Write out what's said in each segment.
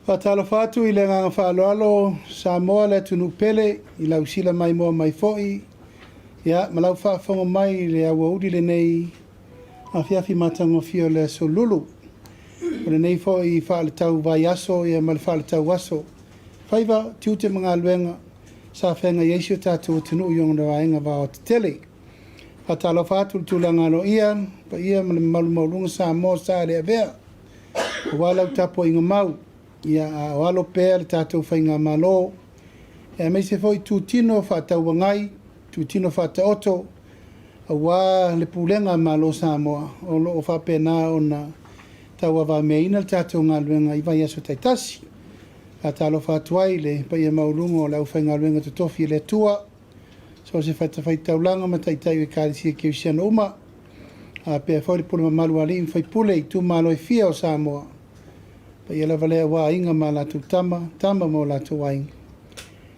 Fatalo fatu I le nganga whaaloalo Samoa le tunu pele I lau sila mai moa mai foi. Ia, malau whaafonga mai le awa udi le nei a fiafi matanga fio le Aso Lulu. O le nei foi whaale tau vai aso ia mal whaale tau aso. Whaiva tiute mga luenga sa whenga Yesu tātou tunu yonga waenga wa o te tele. Fatalo fatu tulanga no ia, pa ia malu maulunga Samoa sa le avea. Walau tapo inga mau. Ia o alo pea le tātou whainga malo. E mei se foi tūtino whātau wangai, tūtino whātaoto, a wā le pūlenga malo Samoa, o lo o whapena o na taua wā meina le tātou ngā luenga I vai aso taitasi. A tālo whātuai le pa ia maurunga o lau whainga luenga tutofi le tua, so se whaitaulanga ma taitai e kārisia ki usiana uma, a pea whauri pule ma malu ali, whai pule I tū malo e fia o Samoa. Pa ia lava lea wā inga ma lātou tama mo lātou wainga.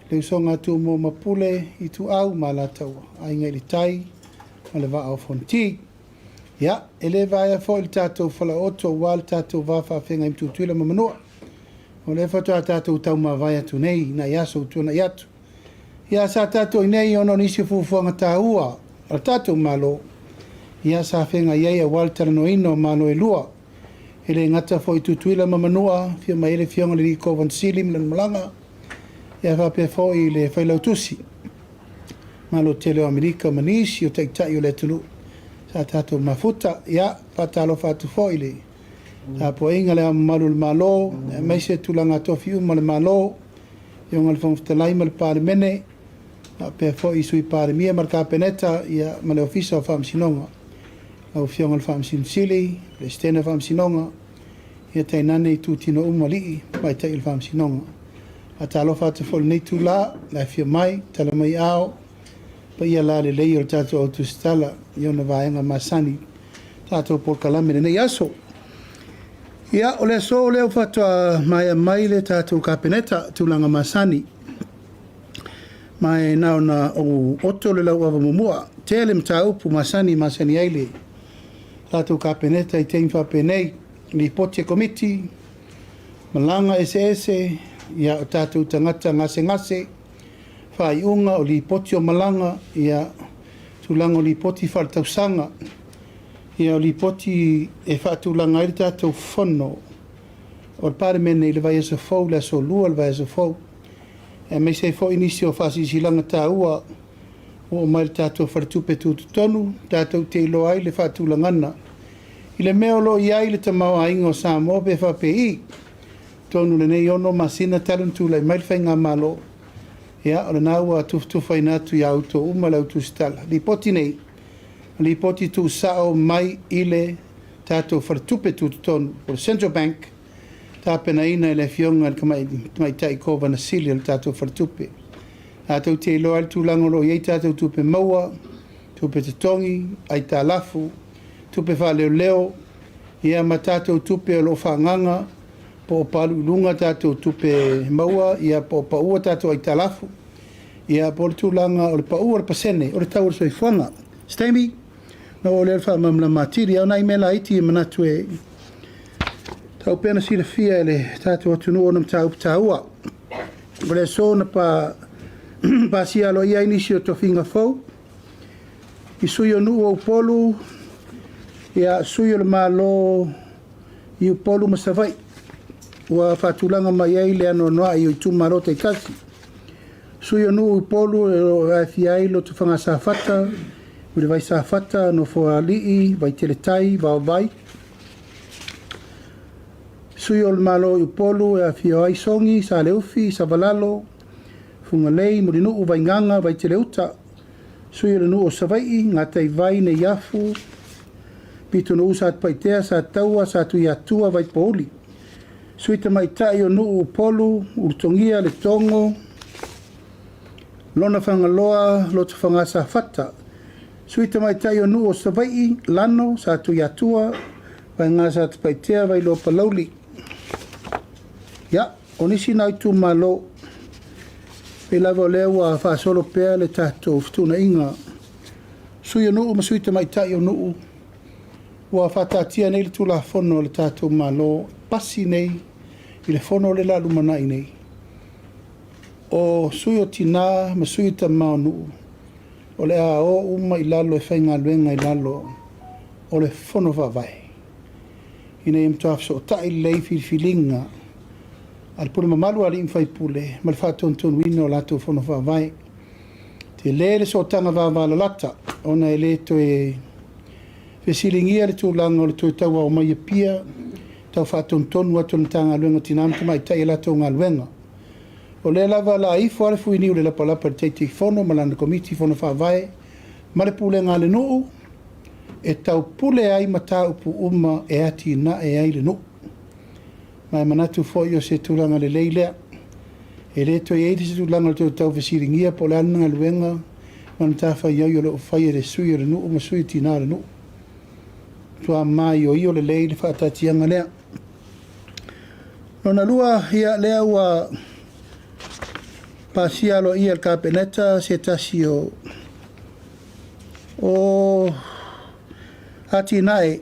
Leu so ngā tū mō mapule I tū au ma lātou a inga ili tai, ma le wā au fonti. Ia, ele vāia fo ili tātou whala oto wā li tātou wāwha whenga imtu tuila ma manua. O le whatua tātou tau ma vai atu nei, na iaso tūna iatu. Ia sa tātou I nei ono nisi fufuanga tā ua, al tātou malo. Ia sa whenga iei a waltara no ino malo e lua. Ele ngata foi tutuila mamanua, fia mai ele fionga li ko van silim lan malanga. Ia whape foi le Feiloaiga. Malo tele o Amerika manisi o Tauta'i o le tulu. Sa tato mafuta, ia patalo fatu foi le. Ta po inga le malu le malo, mai se tulanga tofi uma le malo. Yonga le fonftalai ma le palemene. Pe foi sui palemia marka peneta, ia ma le ofisa o whamsinonga. Au fionga le whamsinsili, le stena whamsinonga, ia tainane I tūtino umali'i, mai tai il whamsinonga. A talo whata whole nei tū la, la fia mai, tala mai ao, pa ia la le lei o tātou au Tusitala, iona vaenga masani, tātou por kalamere nei aso. Ia, o le aso o leo whata mai le tātou kapeneta, tūlanga masani. Mai nao na o oto le lau awa mumua, tele mta upu masani aile. Tātou kapeneta I tein whapenei, li poti komiti, malanga ese, ia o tātou tangata ngase, whai unga o li poti o malanga, ia tūlanga o li poti whaltausanga, ia o li poti e whaatūlanga I tātou whono, o le paremene I le vai aso fau, le Aso Lulu le vai aso fau, e mei se fo inisi o whasisilanga tā ua, o mai tātou whartupe tūtutonu, tātou te Feiloaiga le whaatūlangana. I le mea lo I ai le tamau a ingo Samoa pe whapei, tonu le nei ono masina talentu lai mai whainga malo, ia o le nāua tuftuwhai nātu I auto uma lau Tusitala. Li poti nei, li poti tu sao mai I le tātou whartupe tūtutonu, o le Central Bank, tāpena ina I le fionga le kamai tai kova na sili o le tātou whartupe. Tātou te Feiloaiga tūlanga lo iei tātou tupe maua, tupe te tongi, ai tā lafu, tupe whaleo leo, ia ma tātou tupe o lo whanganga, po palu lunga tātou tupe maua, ia po paua tātou ai tā lafu, ia po le tūlanga o le paua le pasene, o le tau o le soifwanga. Stemi, no o le alfa mamla matiri, au nai mela iti manatu e tau pena sila fia le tātou atunu o nam tau ptaua. O le so na pa si alo ia inisi o tofinga fau. I sui o nuu o upolu, ia sui o le malo I upolu masawai. Ua whatulanga mai ai le ano noa I o itu maro te kasi. Sui o nuu o upolu e Afioga Ile to whanga sāwhata, ure vai sāwhata no fua alii, vai teletai, vau vai. Sui o le malo I upolu e Afioga Ile songi, sa leufi, sa valalo, funga lei, murinu u vai nganga, vai te leuta. Sui o le nu o savai, ngā tei vai ne iafu, pito no usat paitea, sa taua, sa tu iatua, vai pauli. Sui te mai tai o nu u polu, urtongia le tongo, lona whangaloa, loto whanga sa whata. Sui te mai tai o nu o savai, lano, sa tu iatua, vai ngā sa tu paitea, vai lo palauli. Ia, onisi nai tu malo, pe lava leo a whaasolo pea le tātou ftuna inga. Sui o nuu, ma sui te mai tai o nuu. Ua whatatia nei le tula whono le tātou malo, pasi nei, i le fono le la lumana i nei. O sui o tina, ma sui ta maunu, o le a o uma i lalo e whainga luenga i lalo, o le fono whawai. I nei imtoaf so tai lei filinga, al pule mamalu ali imwhai pule, ma le whātontonu ina o lato fono whawai. Te le so tanga wawala lata, ona e le to e whesilingia le tūlanga o le tō taua o mai e pia, tau whātontonu atu na tanga luenga tinamta mai tai e lato ngā luenga. O le lava la ifo ale fui niu le lapalapa le teitei fono, malana komiti fono whawai, ma le pule ngā le nuu, e tau pule ai mata upu uma e ati na e ai le nuu. Mai manatu foi o se tūlanga le leilea, e le to e se tūlanga le tau whesilingia po le ananga luenga, mana tawha iau o le ufai e le sui o le nuu, ma sui tina le nuu. Tua mai o io le lei le whaatatianga lea. Nona lua ia lea ua pasia lo ia ka peneta se tasi o ati nai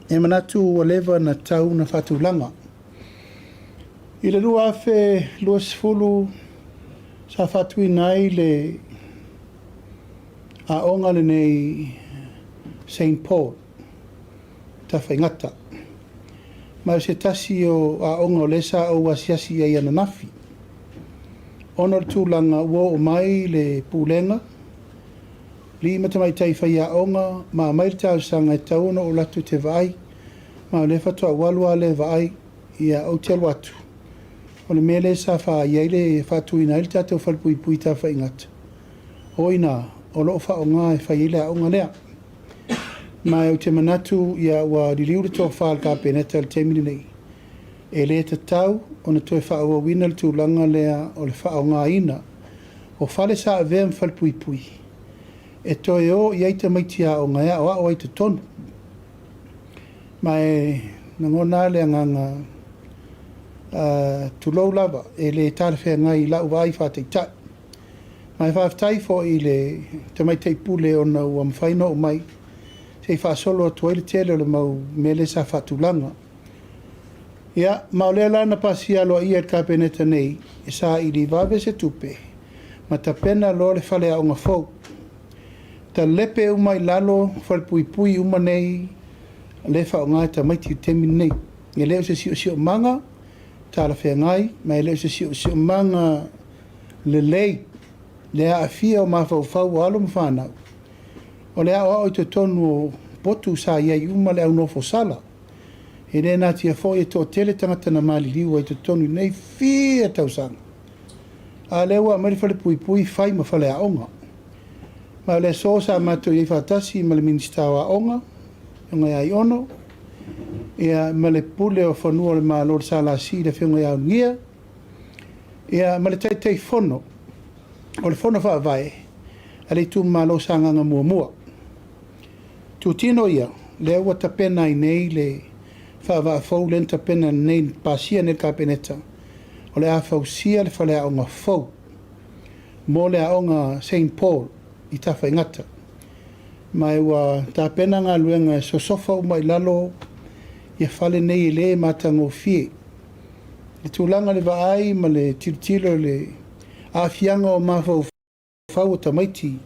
e manatu o leva na tau na whatulanga. I le lua afe lua sifulu sa whatui nai le a onga le nei St. Paul ta whaingata. Mai se tasi o a onga o lesa o wasiasi ai ananafi. Ono tūlanga ua o mai le pūlenga. Li mata mai tai whai a onga, ma mai tau sanga e tauno o latu te vai, ma le fatua walua le vai ia au te aluatu. O le mele sa wha iaile e fatu ina ili tātou whalpui pui ta whaingata. Oina, o loo wha o ngā e whai ile a onga lea. Mai au te manatu ia ua diliure tō whaal ka peneta le temini nei. E le te tau, o na toi wha ua wina le tūlanga lea o le wha o ngā ina, o whale sa a vea mwhal pui pui. E toi o i aita maitia o ngā o a aita tonu. Mai na ngona le nganga tulou lava, e le tala whea ngai lau vai whātei tai. Mai whāwhtai fo i le te mai tei pule o na ua mwhaino o mai, se i whaasolo a tuaile tele o le mau mele sa whatulanga. Ia, maolea lana pasia loa ia ka peneta nei, e sa i li vawe se tupe, ma ta pena lo le whale a unga fau. Ta lepe umai lalo, whal pui pui uma nei, le wha o ngai ta maiti temi nei. E leo se si o manga, ta la whea ngai, ma e leo se si o manga le lei, le a fia o mawhau fau alo mwhanau. O le a o te tonu o potu sa iai uma le au nofo sala. E le nā tia fo e tō tele tangata na mali liu ai te tonu nei fia tausanga. A lewa a marifale pui pui fai ma fale a onga. Ma le so sa mato i whatasi ma le ministawa a onga, onga ai ono, ia ma le pule o whanua le maa lor sa la si le whiunga iau ngia, ia ma le teitei fono, o le fono wha vai, a le tu maa lo sanganga mua mua. Tu tino ia, le ua tapena i nei le wha fau lenta pena nei pasia ne ka peneta, o le a fau sia le whale a onga fau, mo le a onga St. Paul, i ta whaingata. Mai ua ta pena ngā luenga so sofa umai lalo, ia whale nei le matango fie. Le tūlanga le vaai ma le tilo le afianga o mawhau fau o tamaiti.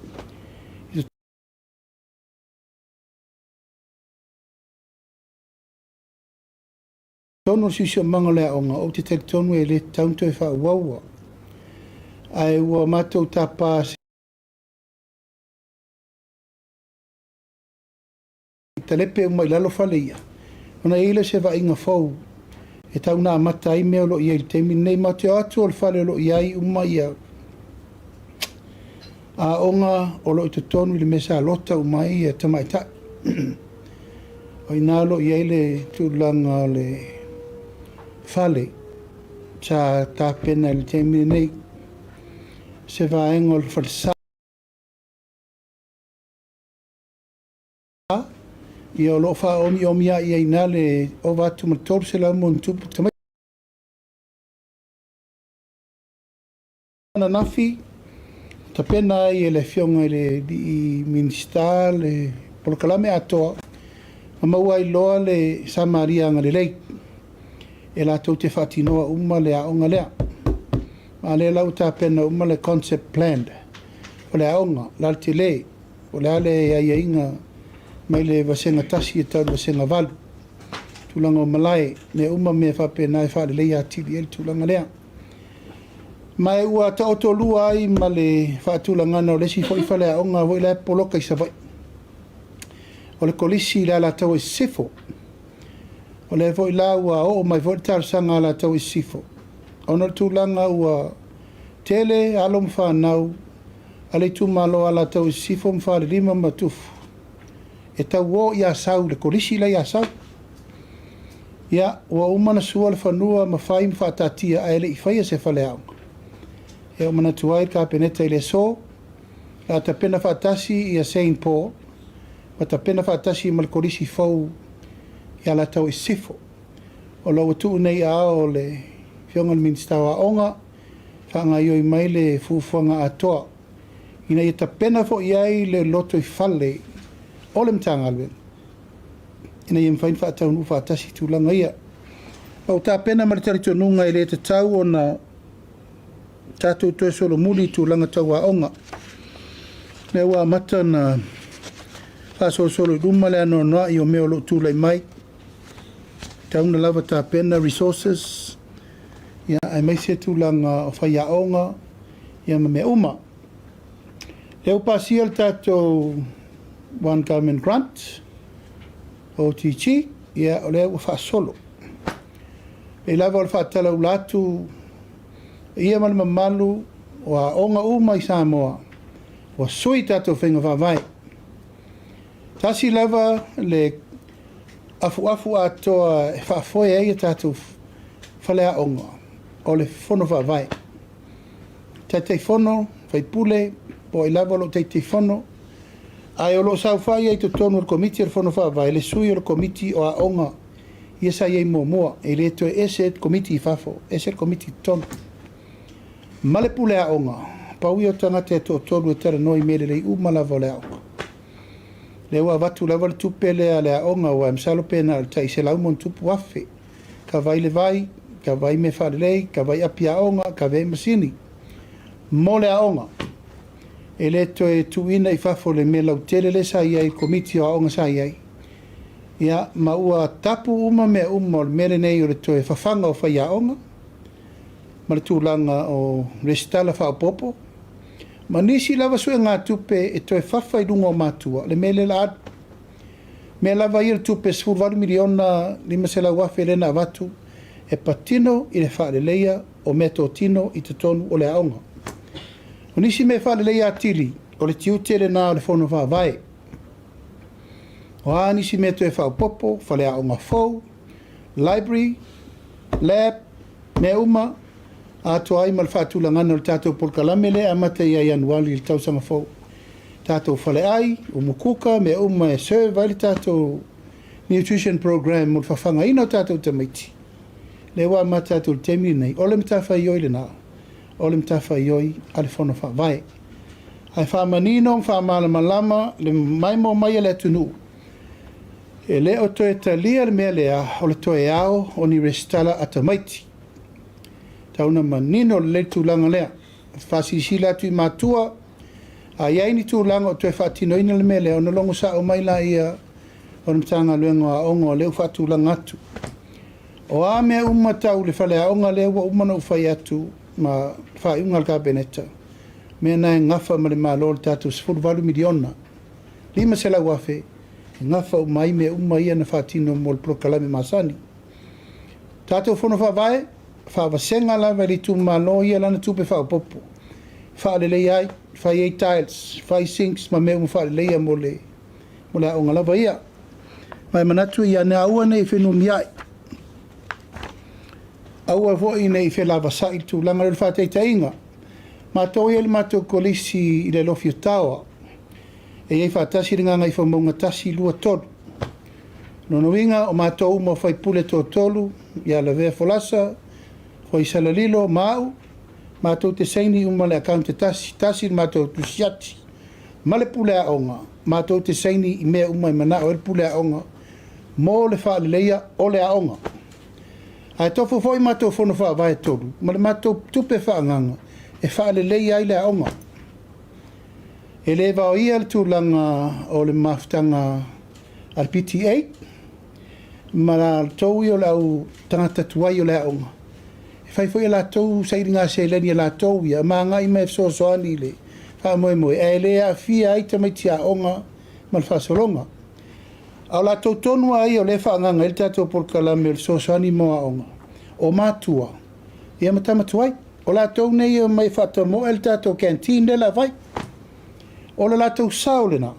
Tono sisi o manga lea onga, o te tek tonu e le taunto e wha uaua. Ai ua matou ta pāse. Ta lepe umai lalo whale ia. Ona eile se wa inga fau. E tau nā mata i mea lo ia i temi nei ma te atu o le whale lo iai umai ia. A onga o lo i te tonu i le mesa lota umai ia tamai ta. O i nā lo iai le tūlanga le whale. Ta ta pena le temi nei. Se vaenga o le whale sa. Ia o lo wha omi omia ia i nā le o watu ma tōru se lau mon tupu tamai. Ana nafi, ta pena i le fionga i le i minista le polokalame atoa. Ma maua i loa le Samaria nga le lei. e la tau te whaatinoa uma le aonga lea. Ma le lau tā pena uma le concept plan. O le aonga, la te le, o le ale ia inga mai le Vasega tasi e tau Vasega valu. Tulanga o malai, ne uma me whapena e whaale le ia tili el tulanga lea. Mai ua ta oto lua ai ma le whaatulanga o lesi fo i whale aonga vo i le poloka i savai. O le kolisi la la tau e sifo. O le vo i la ua o mai vo i tarsanga la tau e sifo. Ona tulanga ua tele alo mwhanau, ale tu malo ala tau e sifo mwhare lima matufu. E tau o ia sau, le kolisi la ia sau. Ia, ua umana sua le whanua ma whai mwhatatia a ele i whaia se whale aonga. E o mana tuai ka peneta i le so, la ta pena whatasi i a St. Paul, ma ta pena whatasi i malkorisi fau i ala tau e sifo. O lau tu nei a o le fionga le ministawa onga, whanga ioi mai le fufuanga atoa. Ina i ta pena fo i ai le loto i whale, o le mtanga alwen. Ina i mwhain whaatau nu whaatasi tūlanga ia. Au ta pena maritari tonunga i le te tau o na tātou toi solo muli tūlanga tau a onga. Le ua mata na whaasolo solo ruma le ano noa i o meo lo tūlai mai. Tauna lava ta pena resources. Ia ai mai se tūlanga o whai a onga. Ia ma me uma. Le upasi al tātou one government grant. OTG. Ia o le ua whaasolo. E lava o le whaatala ulatu. Ia mali mamalu o a onga uma i Samoa. O sui tātou whenga whawai. Tasi lava le afu atoa e whaafoe ei tātou whalea onga. O le whono whawai. Teitei whono, whaipule, o i lava lo teitei whono. Ai o lo sau whai ei to tonu o komiti o le whono whawai. Le sui o le komiti o a onga. Ia sa iei mua. E le to ese komiti i whafo. Ese komiti tonu. Male pule a onga. Paui o tangata e to tonu e tera noi mele lei umalava o le aonga. Le ua watu lava le tupe lea le aonga wa msalo pena al tai se laumon tupu wafe. Ka vai le vai, ka vai me whalelei, ka vai api aonga, ka vai masini. Mo le aonga. E le to e tuina i fafo le me lau tele le sa iai, komiti o aonga sa iai. Ia ma ua tapu uma me uma o le mele nei o le to e fafanga o whai aonga. Ma le tūlanga o restala whaopopo. Ma nisi lava sue ngā tupe e toi whawhai runga o mātua. Le mele la adu. Me lava i le tupe 10 miliona lima se lau wafe lena watu. E patino i le whaare leia o me tō tino i te tonu o le aonga. O nisi me whaare leia atili o le tiutere nā o le whono whaavai. O a nisi me toi whaopopo, whale aonga fau, library, lab, me uma, a to ai mal fatula ngana le tātou polkalame le amata ia ianuali le tausanga fau. Tātou whale ai, o mukuka, me uma e serve le tātou nutrition program mo whawhanga ino tātou tamaiti. Le wa ma tātou temi nei, ole mtawha ioi le nā. Ole mtawha ioi ale whono whawai. Ai whamanino, whamalama, le maimo mai le tunu. E le o toe talia le mea lea, o le toe ao, o ni restala atamaiti. Tauna manino le tūlanga lea. Whasisila tu i mātua. A iai ni tūlanga o tue whaatino ina le mele. O na longo sa o mai la ia. O na mtanga luengo a ongo leu whaatūlanga atu. O a mea umatau le whale a onga leu wa umana ufai atu. Ma whai ungal ka beneta. Mea nai ngafa ma le malo le tātou 10 miliona. Lima se lau wafe. Ngafa umai mea umai ana whaatino mo le prokalame masani. Tātou whono whawai. Whaavasenga lava li tu malo ia lana tupe whaopopo. Whaalelei ai, whai ei tiles, whai sinks, ma meu whaalelei a mo le aonga lava ia. Mai manatu ia ne aua nei whenu miai. Aua voi nei whelava sai tu langa le whaatei tainga. Ma toi ele mato kolisi i le lofio tawa. E ei whaatasi ringa ngai whamonga tasi lua tolu. Nono inga o mato uma whai pule tō tolu, ia la vea folasa, Hoi salalilo mau, mātou te saini uma le akaunte tasi mātou tusiati. Ma le pule a onga, mātou te saini i mea uma i mana o le pule a onga, mō le whaaleia o le a onga. Ai tofu foi matou fono fa vai todo. Ma matou tupe fa nganga. E fa le lei ai le onga. E le va ia le tūlanga o le maftanga al PTA. Ma la tau i o lau tangata tuai o le onga. E fai foi la tau sairinga se leni la tau ia. Ma ngai me so soani le. Fa moe moe. E le a fia ai tamai tia onga mal fa solonga. Au la tau tonu ai o le fa nganga il tato por kalame o so soani moa onga. O matua. Ia matama tuai. O la tau nei o mai fata mo el tato canteen le la vai. O la tau saole na.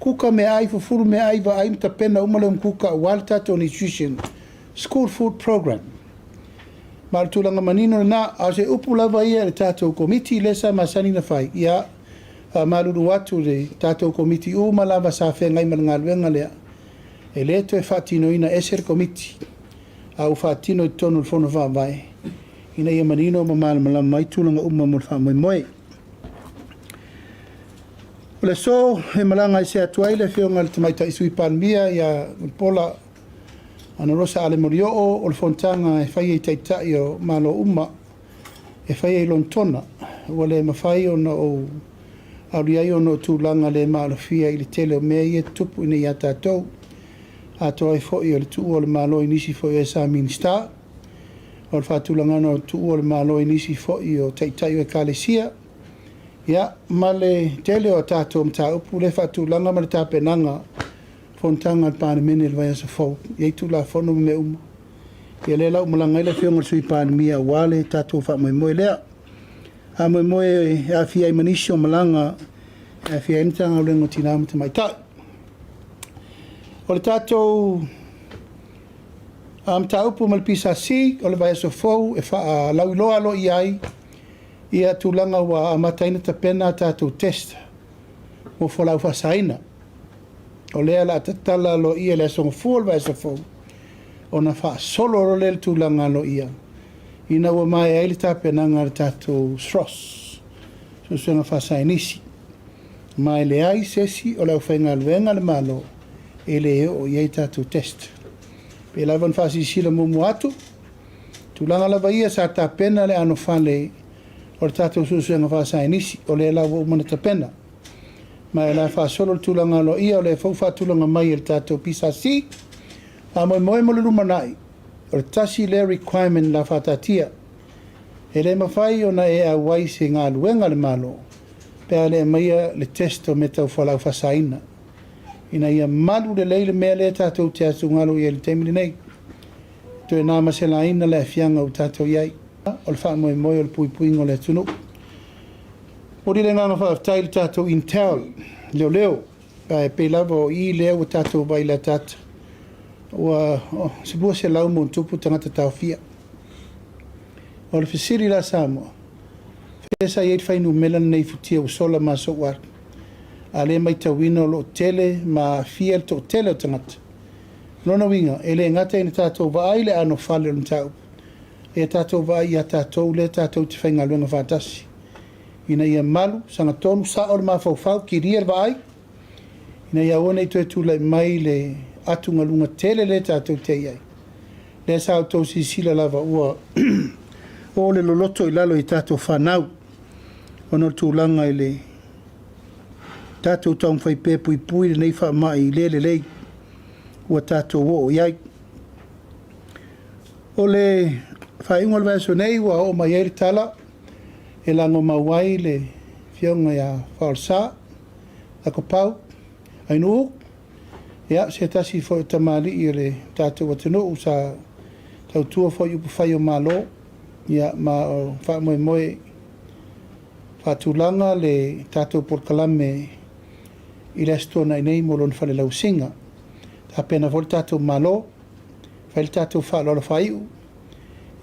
Kuka me ai fufuru me ai va ai mta pena umale kuka wal tato nutrition school food program. Mal tulanga manino na a se upu lava ia le tato komiti lesa masani na fai. Ia maluru watu le tato komiti uma lava sa fe ngai malngaluenga lea. E leto e fatino ina eser komiti. Au fatino tonu il fono va vai. Ina ia manino ma mal mai tulanga uma mo fa moe. Le so e malanga i se atuai le whionga le Tauta'i Ile Palemia ia pola ana rosa ale morio o le fontanga e whai e Tauta'i o malo uma e whai e lontona ua le mawhai o na o auriai o no tūlanga le malo fia i le tele o mea i e tupu ina i a tātou a toa e fwoi o le tuu o le malo i nisi fwoi e sa minista o le whātulanga no tuu o le malo i nisi fwoi o Tauta'i o e Kalesia. Ia, male tele o tātou mta upu le whatulanga ma le tāpenanga fontanga al Palemene le vai asa fau. Iei tu la fono me uma. Ia le lau malanga ile whionga sui Palemia wale tātou wha moe lea. A moe a fia i manisi o malanga a fia imtanga o lengo tinama te mai tai. O le tātou mta upu ma le pisa si o le vai asa fau e wha lau iloa lo i ai. Ia tūlanga wa amataina ta pena tātou testa mo whalau whasaina. O lea la tatala lo ia le songa fuol vai sa fau. O na wha solo ro le tūlanga lo ia. Ina wa mai aile ta pena ngā tātou sros. So sunga whasainisi. Mai le ai sesi o lau whainga luenga le malo e le o iei tātou testa. Pe lawan whasi sila mumu atu. Tūlanga lava ia sa ta pena le ano whale o le tātou susuenga whasainisi o le lawa umana tapena. Ma e la whasolo tūlanga lo ia o le whauwhatulanga mai e le tātou pisa si. A moe mo le lumanai o le tasi le requirement la whatatia. E le mawhai o na e a wai se ngā luenga le malo. Pea le maia le testo me tau whalau whasaina. Ina ia malu le leile mea le tātou te atu ngalo i e le temili nei. To e nā masela ina le fianga o tātou iai. O le wha moe moe o le pui pui ngo le tunu. O le nganga wha taile tātou intel, leo leo, e pe lava o i leo o tātou vai la tata. Ua se bua se lau mo tupu tangata tau fia. O le whisiri la Samoa. Whesa i eit whainu melan nei futia o sola ma so war. A le mai tawina o lo tele ma fia to tele o tangata. Nona winga, e le ngata ina tātou va aile ano whale o tau. E tātou vai ia tātou le tātou te whainga luenga whātasi. Ina ia malu, sanga tonu sa o le mawhauwhau ki ria vai. Ina ia ona i tue tūlai mai le atunga lunga tele le tātou te iai. Le sa o tau si sila lava ua o le loloto i lalo i tātou whanau. Ono tūlanga i le tātou taun whai pē pui pui le nei wha mai le le lei. Ua tātou o iai. O le whaingo le vaso nei wa o mai eri tala e lango mawai le whionga ia whaolsa a ko pau ainu ia se tasi fo tamali i le tātou atano u sa tautua fo i upu whai o malo ia ma o wha moe moe whatulanga le tātou porkalame i le astona i nei mo lon whale lau singa ta pena fo le tātou malo whai le tātou whaalola whaiu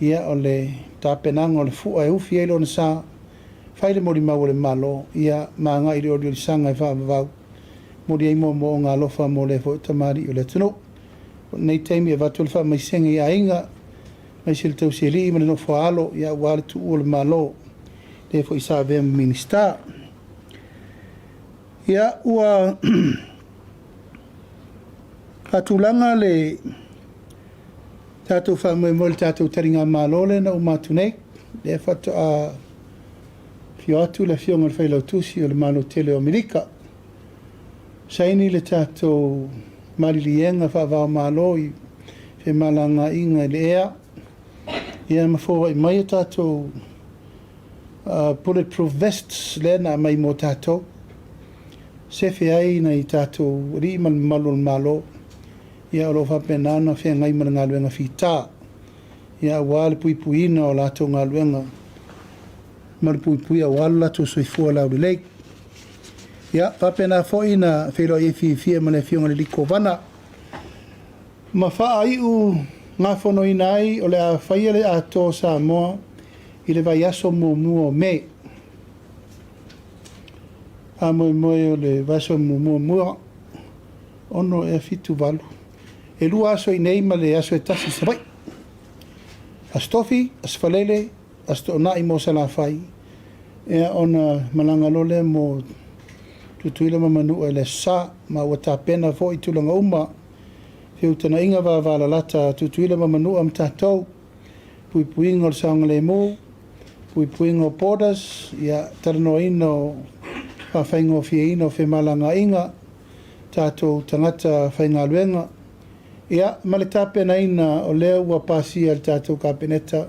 ia o le tāpenanga o le fua e ufi e lona sa whaile mori mau o le malo ia maanga i le ori o le sanga e whaamavau mori ei mo o ngā lofa mo le fo tamari o le tunu nei teimi e watu le wha mai senga i a inga mai sile tau se li mani no fo alo ia wale tu o le malo le fo isa vea minista ia ua patulanga le Tātou whamoe tātou taringa mālole na umatu nei. Le whatu a whio atu le whionga le whailau tusi o le malo tele o Amerika. Saini le tātou marilienga whaavao mālo i whe malanga inga le ea. Ia mawhoa i mai tātou bulletproof vests le na mai mo tātou. Sefe ai na i tātou ri malo malo. Ia o lo whapenana whea ngai mana ngā luenga whita. Ia wale pui puina o lato ngā luenga. Mara pui pui a wale lato soifua lau le leik. Ia whapena fwoi na Feiloaiga fia ma le whionga le liko wana. Ma wha iu ngā whono ina ai o le a whaia le a tō sa moa i le vai aso mua me. A moe o le vaso mua ono e fitu valu. E lua aso i nei ma le aso e tasi sabai. Astofi, asfalele, astona i mo sala fai. E ona malanga lole mo tutuila mamanu e le sa ma wata pena fo i tulanga uma. Whiu tana inga wa wala lata tutuila mamanu am tātou. Pui puinga o saonga le mo. Pui puinga o borders. Ia tarano ino whawhainga o fia ino whi malanga inga. Tātou tangata whainga luenga. Ia, male tāpena ina o leo ua pāsia le tātou kāpeneta,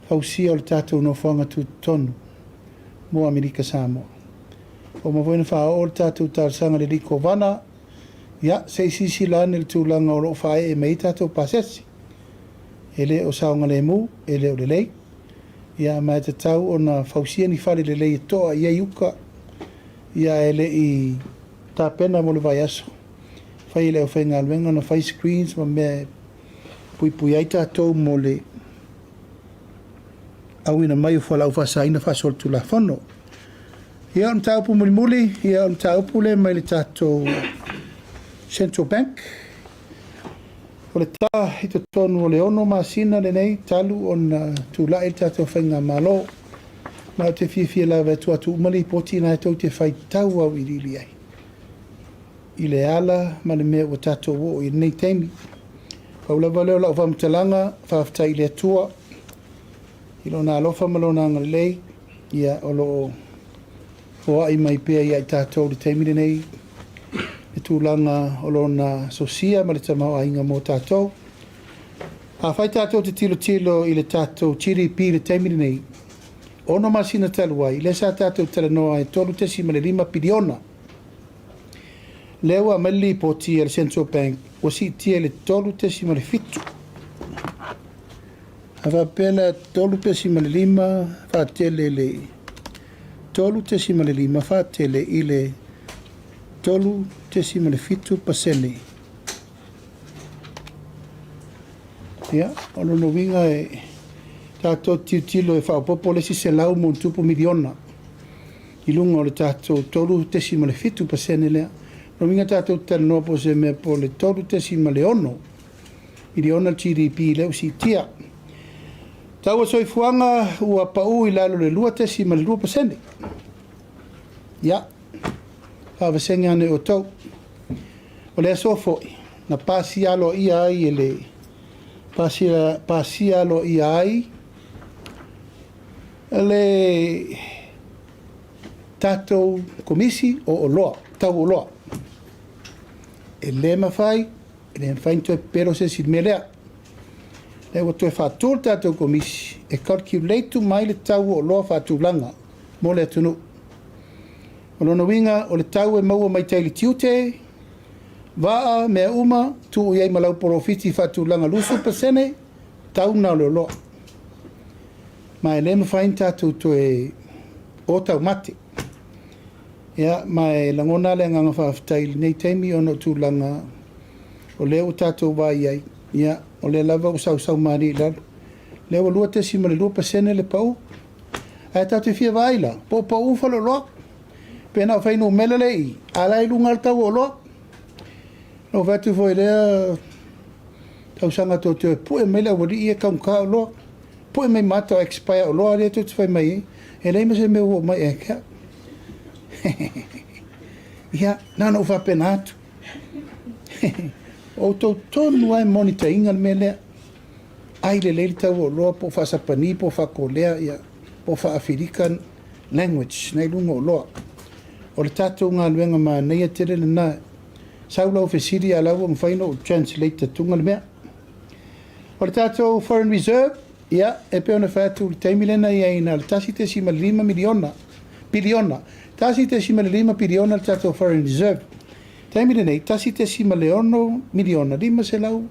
hausia o le tātou no whanga tu tonu, mo Amerika Samoa. O mawoina wha o le tātou tārsanga le liko wana, ia, se sisi lani le tūlanga o lo whae e mei tātou pāsesi. Ele o saonga le mu, ele o le lei. Ia, mai te tau o na hausia ni whare le lei toa ia iuka, ia ele i tāpena mo le vai aso. Whai leo whai ngā luenga na whai screens ma mea pui ai tātou mo le awina mai o whalau whasaina whasoltu la whono. Ia on taupu muli, ia on taupu le mai le tātou Central Bank. O le tā hito tonu o le ono masina le nei talu on tūlai tātou whai ngā malo. Ma o te whiwhia lawa tuatu umali poti nā tau te whai tau au i rili ai. I le ala, ma le mea o tātou o i nei teimi. Paulawa leo lau whamtalanga, whaftai le atua. I lo nā lofa malona anga lei, ia o lo hoa i mai pia i ai tātou le teimi le nei. Le tūlanga o lo nā sosia, ma le tamau a inga mō tātou. A whai tātou te tilo i le tātou tiri pi le teimi le nei. Ono masina talua, i le sa tātou tala noa e tolu tesi ma le 5 piliona. Lewa mali po tia le Central Bank o si tia le tolu tesi ma le fitu. Hawa pela tolu tesi ma le 5 whaatele le tolu tesi ma le 5 whaatele i le tolu tesi ma le fitu pasene. Ia, ono no winga e tātou tilo e whaopopo le si se lau mo tupu miliona. I lunga o le tātou tolu tesi ma le fitu pasene lea. No minga tātou tala noa po se mea po le tolu tesi ma le ono. I le ona GDP leo si tia. Tau a soifuanga ua pau i lalo le 2 tesi ma le 2%. Ia. Hawa senga ane o tau. O le aso foi. Na pasi alo ia ai e le pasi alo ia ai. Le tātou komisi o loa. Tau o loa. E le mawhai, e le mawhai toi pero se si melea. Le wa toi whātūr tātou komisi, e calculate mai le tau o loa whātūlanga, mo le atunu. O lona winga, o le tau e maua mai taili tiute, waa mea uma, tu o iei malau porofiti whātūlanga lusu pasene, tau na le loa. Ma e le mawhai tātou toi o tau mate. Ia, mai langona le nganga whaafitai nei teimi ono tūlanga o leo tātou wā iai. Ia, o le lava o sau maari lalo. Leo lua tesi ma le 2% le pau. Ai tātou fia waila, po pau ufalo loa. Pena o whainu mele lei, alai lunga al tau o loa. No vatu foi lea, tau sanga tō te pue mele wari ia kaunka o loa. Pue mai mata o expire o loa, rea tō te whai mai. E leima se me ua mai e kia. Ia, nana ufa penatu. O tau tonu ai monita inga me lea. ai le leili tau o loa po whaasapani, po whakolea ia, po whaafirikan language, nei lunga o loa. O le tātou ngā luenga mā neia tere le nā, saulau whesiri a lau ang whaino o translate tunga le mea. O le tātou Foreign Reserve, ia, e peo na whātu le taimilena ia ina le tasi te si malima biliona. Tasi te si malima biliona le tātou Foreign Reserve. Taimilena i tasi te si maleono miliona, lima se lau,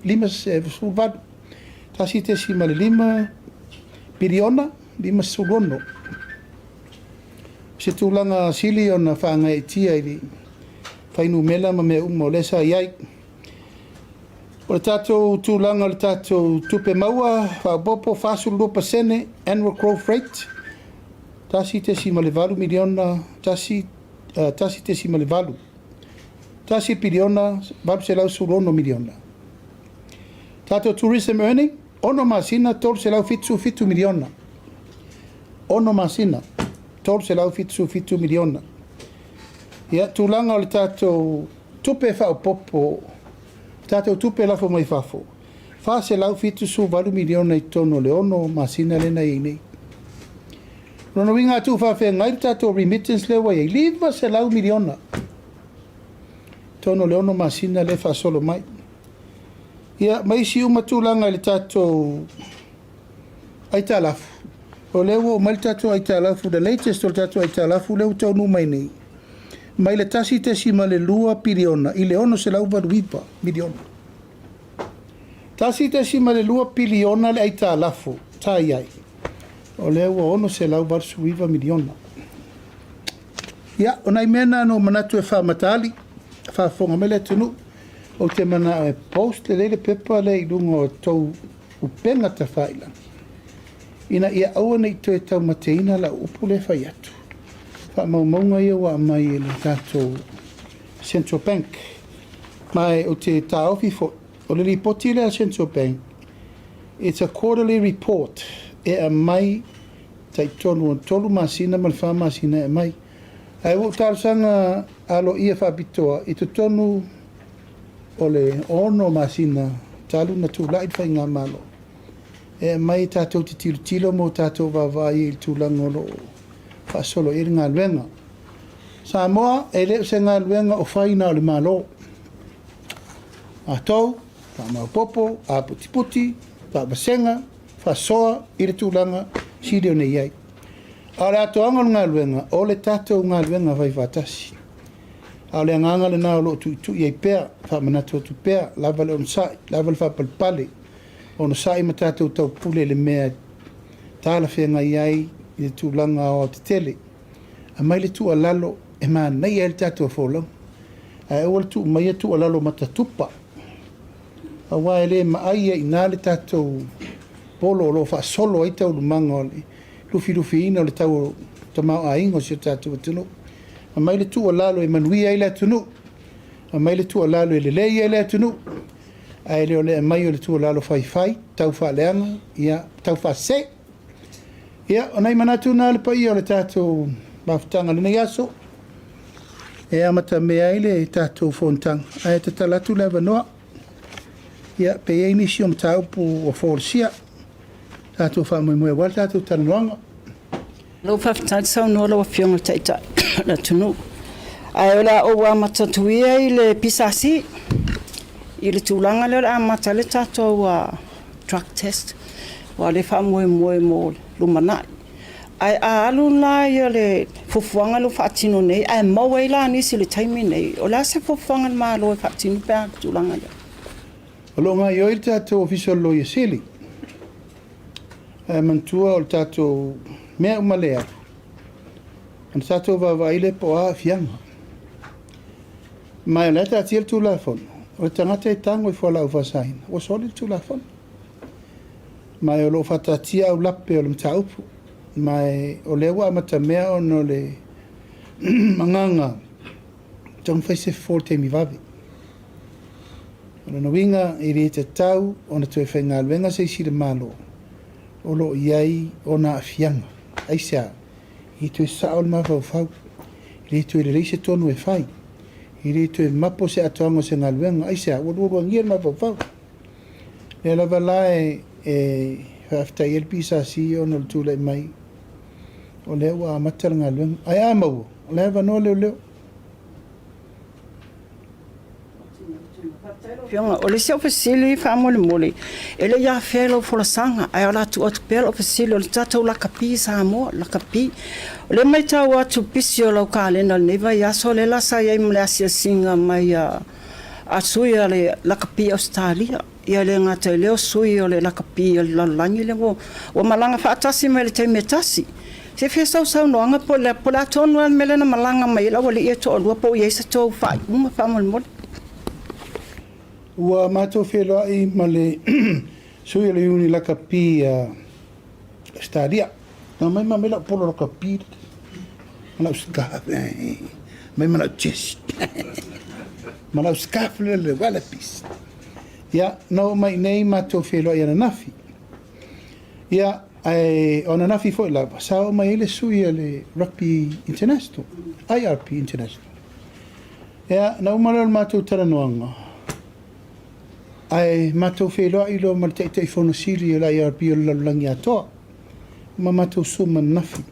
lima se sulvadu. Tasi te si malima biliona, lima se sulvono. Se tūlanga sili o na whaanga e tia ili whainu mela ma mea umo lesa iai. O le tātou tūlanga le tātou tupe maua, whabopo whāsulu lupa sene, annual growth rate, tasi te si malevalu miliona, tasi te si malevalu. Tasi biliona, valu se lau surono miliona. Tātou tourism earning, ono masina tolu se lau fitu miliona. Ono masina. Tolu se lau fitu miliona. Ia, tūlanga o le tātou tupe whao popo, tātou tupe lafo mai whafo. Wha se lau fitu su valu miliona i tono le ono, masina lena i nei. Rono winga tu whawhea ngai tātou remittance lewa i liva se lau miliona. Tono le ono masina le wha solo mai. Ia, mai si uma tūlanga le tātou aita lafu. O lewa o mai tātou aita lafu, the latest o tātou aita lafu, leo taunu mai nei. Mai le tasi te si ma le lua piliona, i le ono se lau valuipa, miliona. Tasi te si ma le lua piliona le aita lafu, tā iai. O lewa ono se lau valuipa miliona. Ia, o nai mena no manatu e whamatali, whafonga mele tunu, o te mana e post le leile pepa le i lunga o tau upenga ta whaila. Ina ia aua nei toe tau mateina la upu le whai atu. Wha maumaunga ia wa mai e le tātou Central Bank. Mai o te tāofi fo, o le ripoti le a Central Bank. It's a quarterly report. E a mai tai tolu masina mal wha masina e mai. Ai o tārsanga alo ia whabitoa i tu tonu o le ono masina talu na tūlai whai ngā malo. E mai tātou te tilo mo tātou wawai i tūlangolo whaasolo i ngā luenga. Sa moa e leo se ngā luenga o whaina o le malo. A tau, wha maupopo, a puti, wha Vasega, wha soa i le tūlanga sireo nei iai. A le atoanga ngā luenga, o le tātou ngā luenga vai whatasi. A le anganga le nao lo tu iai pēr, wha manato tu pēr, lava le onsai, lava le whapalpale. Ono sai ma tātou tau pule le mea tāla whenga iai i le tūlanga o te tele. A mai le tu alalo e maa nei e le tātou wholau. A e wala tu mai e tu alalo mata tupa. A wae le ma aia i nā le tātou polo lo wha solo ai tau lumanga o le lufi ina o le tau tamau a ingo si o tātou atunu. A mai le tu alalo e manui ai le atunu. A mai le tu alalo e le lei ai le atunu. Ai leo le mai o le tua lalo whai, tau whaaleanga, ia, tau whase. Ia, o nei manatu nā le pai o le tātou mawhitanga le nei aso. E amata mea ile tātou whontanga. Ai te talatu lewa noa. Ia, pe e nisi o mtaupu o whorsia. Tātou whamoe wal, tātou tananoanga. Lo whawhitai sau noa lo Afioga Taita na tunu. Ai ola o wa matatuia i le pisasi. I le tūlanga leo a mata le tātou drug test. Wa le whamoe mo lumanai. Ai a alu la ia le fufuanga lo whaatino nei. Ai maua i la nisi le taimi nei. O la se fufuanga ma lo e whaatino pēr tūlanga leo. O lo ngā ioi tātou official lawyer sili. Mantua o le tātou mea umalea. An tātou Ile Palemia. Mai le tātil tūlafonu. O tangata e tango i whalau whasaina. O soli tu la whana. Mai o lo whatatia au lape o le mtaupu. Mai o lewa amata mea o no le manganga. Tong whaise forte mi wavi. O na winga i re te tau o na tue whainga luenga se isi le malo. O lo iai o na afianga. Aisea, i tue sao le mawhau whau. I re tue le reise tonu e whai. I re tue mapo se atoango se ngā luenga. Aisea, wadurua ngir ma wau. Le lava lae Tauta'i Ile Pisasi o no le tūlai mai. O le ua matara ngā luenga. Ai a mau, o le hava no leo leo. Fionga, o le se ofisili wha mole mole. E le ia whelo folasanga, ai ala tu atu pēla ofisili o le tatou lakapi sa moa, lakapi. O le mai tau atu pisi o lau kālena le neva, ia so le lasa iai mle asia singa mai a sui a le lakapi Australia. Ia le ngata i leo sui o le lakapi o le lalangi le wo. O malanga whaatasi mai le teimetasi. Se whesau sau noanga po le pola tonu an mele na malanga mai la wale ia to o lua po iei sa tau whai. Uma wha mole mole. Ua mātou Feiloaiga ma le sui le uni lakapi Australia. Nā mai ma mela polo lakapi. Malau scarf. Mai malau chest. Malau scarf le wallabies. Ia, nau mai nei mātou Feiloaiga na nafi. Ia, o na nafi fo lava. Sao mai ele sui le Rugby International. IRP International. Ia, nau malau mātou taranoanga. Ai mātou Feiloaiga lo ma le taʻitaʻi fonosili o le IRP o le lalolagi atoa. Ma mātou suma nafi.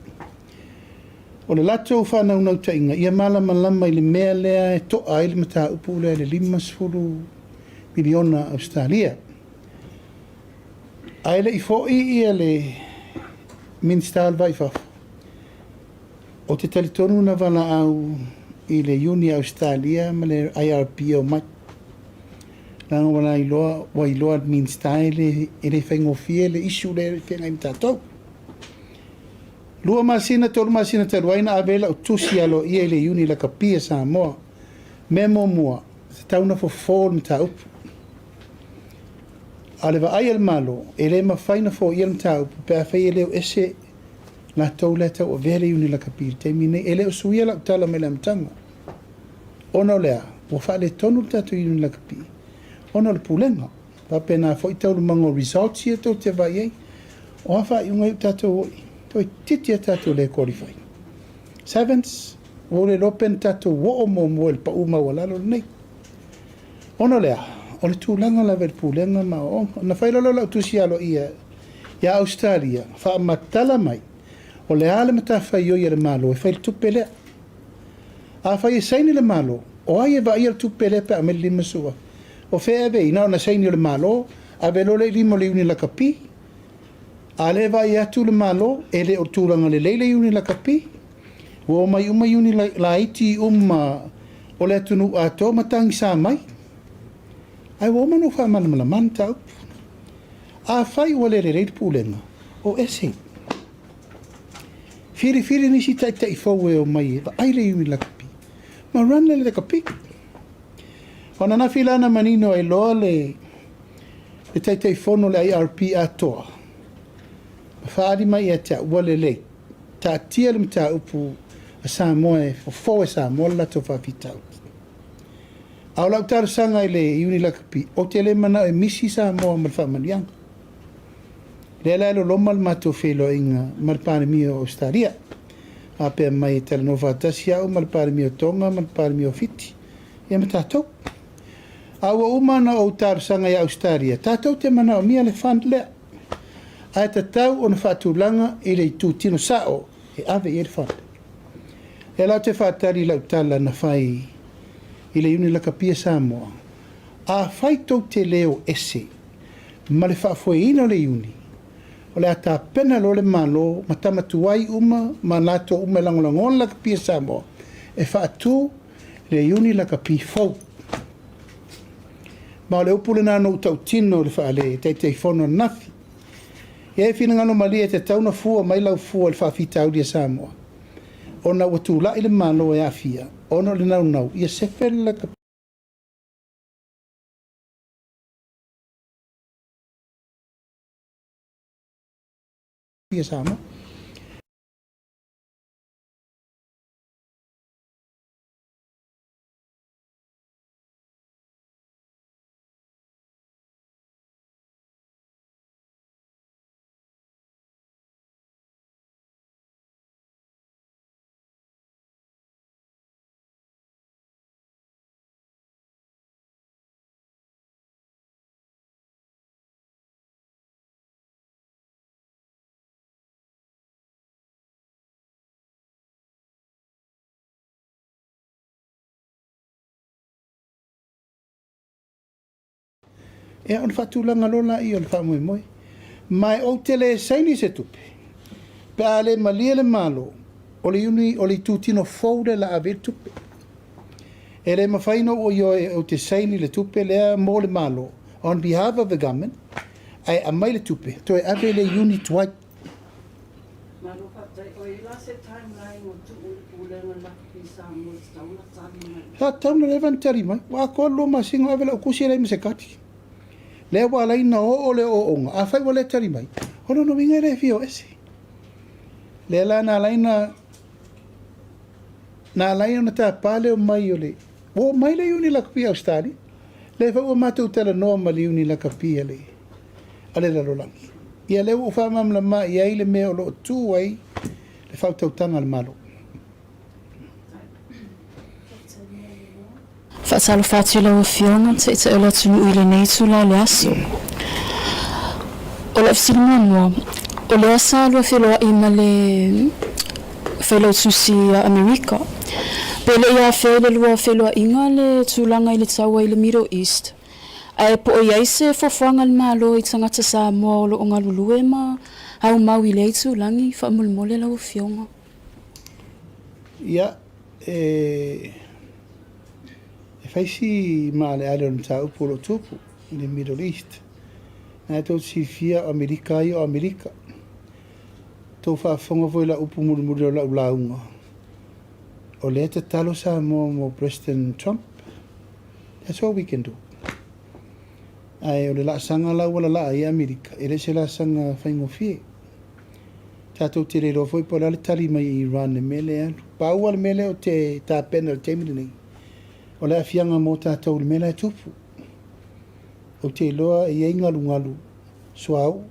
O le latou whanaunau tainga, ia malama i le mea lea e toa ai le mataupu lea le 5 miliona Australia. Ai le i fo'i ia le Minista alvai fafa. O te talitonu na wala au i le Uni Australia ma le IRP o mai. Nanga wana i loa Minista e le whaingofie le isu le whenga i mtatou. Lua masina tolu masina taruaina avela o Tusitala ia le Uni la kapia Samoa. Memo mua, se tauna fo fol mtaupu. Ale va ai al malo, ele ma faina fo ia mtaupu, pe a fai ele o ese la tau leta o vele Uni la kapia. Te mine ele o suia la utala me la mtanga. Ono lea, o fa le tonu tatu Uni la kapia. Ono le pulenga. Pa pena fo i tau mango results ia tau te vai ei. O hafa i unga tatu oi. Toi titia tatu le qualify. Sevens, o le lopen tatu wo o mo el pa uma walalo nei. Ono lea, o le tūlanga la vel pulenga ma o. Na whailolo la Tusitala ia Australia, wha matala mai. O le ale mata whai o ia le malo, e whail tupelea. A whai e saini le malo, o ai e va ia le tupelea pe a me lima sua. O whea vei, nao na saini le malo, a velo le limo le uni la kapi. A le vai atu le malo, e le o tūranga le leile uni la kapi. O mai uma uni la iti o le atunu a tō matangi sa mai. Ai o manu wha manamala mantau. A whai o le reit pūlenga. O ese. Whiri nisi tai fōwe o mai e, va aile uni la kapi. Ma rana le kapi. Wana na filana manino ai loa le tai fono le IRP a toa. Whaari mai e te wale le. Ta tia le mta upu a Samoa e fo e Samoa la to whawhitau. Au lau taru sanga i le iuni lakapi. O te le mana e misi Samoa mal whamanianga. Le la elo loma le mato Feiloaiga mal Palemia o Australia. A pe mai e tala no whatasi au mal Palemia o Tonga mal Palemia o Fiti. Ia me tātou. Aua umana o taru sanga i Australia. Tātou te mana o mia le whan lea. Ai ta tau o na whaatulanga i le tū tino sao e ave i le whande. E lau te whaatari lau tala na whai i le uni lakapia Samoa. A whai tau te leo ese ma le whaafoe ina le uni. O le ata pena lo le malo ma tamatuai uma ma lato uma langolangon lakapia Samoa. E whaatu le uni lakapia fau. Ma o le upule nā no tau tino le whaale te whono nafi. Ia e whina ngano malia te tauna fua mai lau fua le whawhita au lia Samoa. O na watu la ile malo e afia. O na le nau. Ia sefela ka pia Samoa. E on whatulanga lola I on wha moi. Mai o tele saini se tupe. Pe ale malia le malo. Ole uni, ole tūtino faude la ave tupe. E le mawhaino o io o te saini le tupe lea mo le malo. On behalf of the government, ai a mai le tupe. Toi ave le unit white. Malo patai, o I la se timeline o tu ulenga la pisa mo tauna tani mai. Ha tauna levan tari mai. Wa ko lo masingo ave la kusi le se kati. Le wa la ina o le o onga. A fai wa le tari mai. Hono no winga le fio ese. Le la na laina na laina ta pale o mai o le. O mai le uni la kapia Australia. Le fa o matu tala no mali uni la kapia le. Ale la rolangi. Ia le o fa mam la ma ia ile me o lo tu ai le fa tautanga al malo. Faatalo faatula o fionga te te ola tunu ile nei tula le aso. Ola fsilimo o le asa lo Feiloaiga ma le Feilotusi Amerika. Pele ia fele lua Feiloaiga le tulanga ile taua ile Middle East. Ai po ia se fofoanga le malo I tangata sa mo lo onga lulue ma au mau ile tulangi fa mulmole la o fionga. Ia faisi ma le ale on tau polo tupu in the Middle East. Na tau si fia Amerika I o Amerika. Tau whaafonga voi la upu murumuri o la ulaunga. O le te talo sa mo President Trump. That's all we can do. Ai o le la sanga la wala la I Amerika. E le se la sanga whaingo fie. Tatou te reiro foi po le tali mai Iran e mele anu. Paua le mele o te tāpena o te minenei. O le afianga mo tātou le mele tupu. O te loa I e ngalu suau.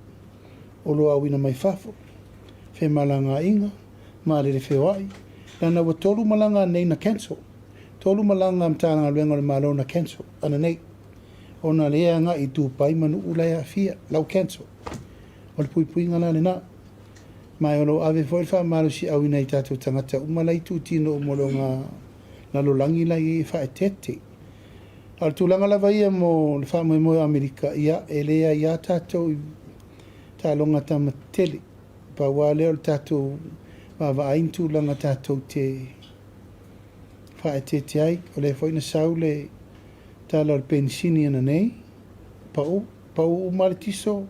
O loa wina mai fafo. Fe malanga inga. Ma le Feiloaiga. Lana wa tolu malanga nei na cancel. Tolu malanga mtana luenga le malo na cancel. Ana nei. Ona lea nga I tupai manu ulai afia. Lau cancel. O le pui ngana le na. Mai o lo ave foi fa malo si au ina I tātou tangata. Umalai tu tino umolonga na lo langi la I fa etete. Al tulanga la vai mo le fa mo Amerika ia elea ia tātou ta longa tama tele. Pa wale o tātou va aintu langa tātou te fa etete ai. O le foi na saule tala le pensini ana nei. Pa u maltiso.